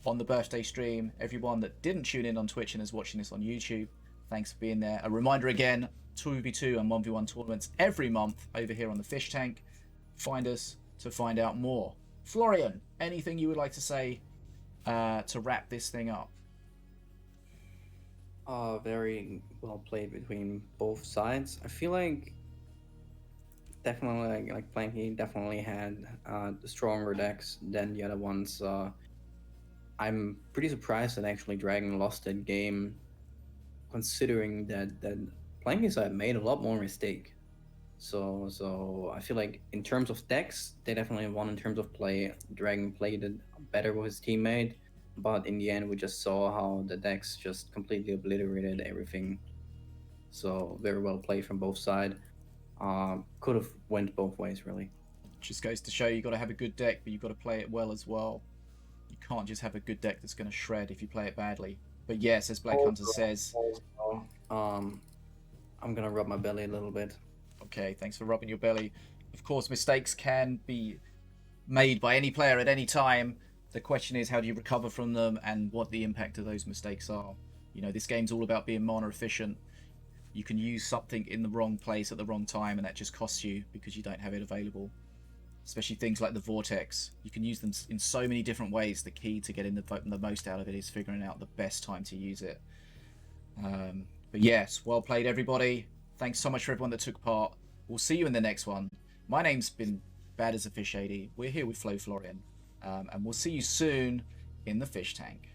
On the birthday stream, everyone that didn't tune in on Twitch and is watching this on YouTube, thanks for being there. A reminder again, 2v2 and 1v1 tournaments every month over here on the Fish Tank. Find us to find out more. Florian, anything you would like to say to wrap this thing up? Very well played between both sides. I feel like definitely like Planky definitely had the stronger decks than the other ones. I'm pretty surprised that actually dragoN lost that game, considering that Planky side made a lot more mistake. So I feel like in terms of decks, they definitely won. In terms of play, dragoN played it better with his teammate, but in the end we just saw how the decks just completely obliterated everything. So very well played from both sides. Could have went both ways, really. Just goes to show you got to have a good deck, but you've got to play it well as well. You can't just have a good deck that's going to shred if you play it badly. But yes, as Black Hunter says... I'm going to rub my belly a little bit. Okay, thanks for rubbing your belly. Of course, mistakes can be made by any player at any time. The question is, how do you recover from them and what the impact of those mistakes are? You know, this game's all about being mana efficient. You can use something in the wrong place at the wrong time and that just costs you because you don't have it available. Especially things like the Vortex. You can use them in so many different ways. The key to getting the most out of it is figuring out the best time to use it. But yes, well played everybody. Thanks so much for everyone that took part. We'll see you in the next one. My name's been Bad as a Fish 80. We're here with Florian. And we'll see you soon in the Fish Tank.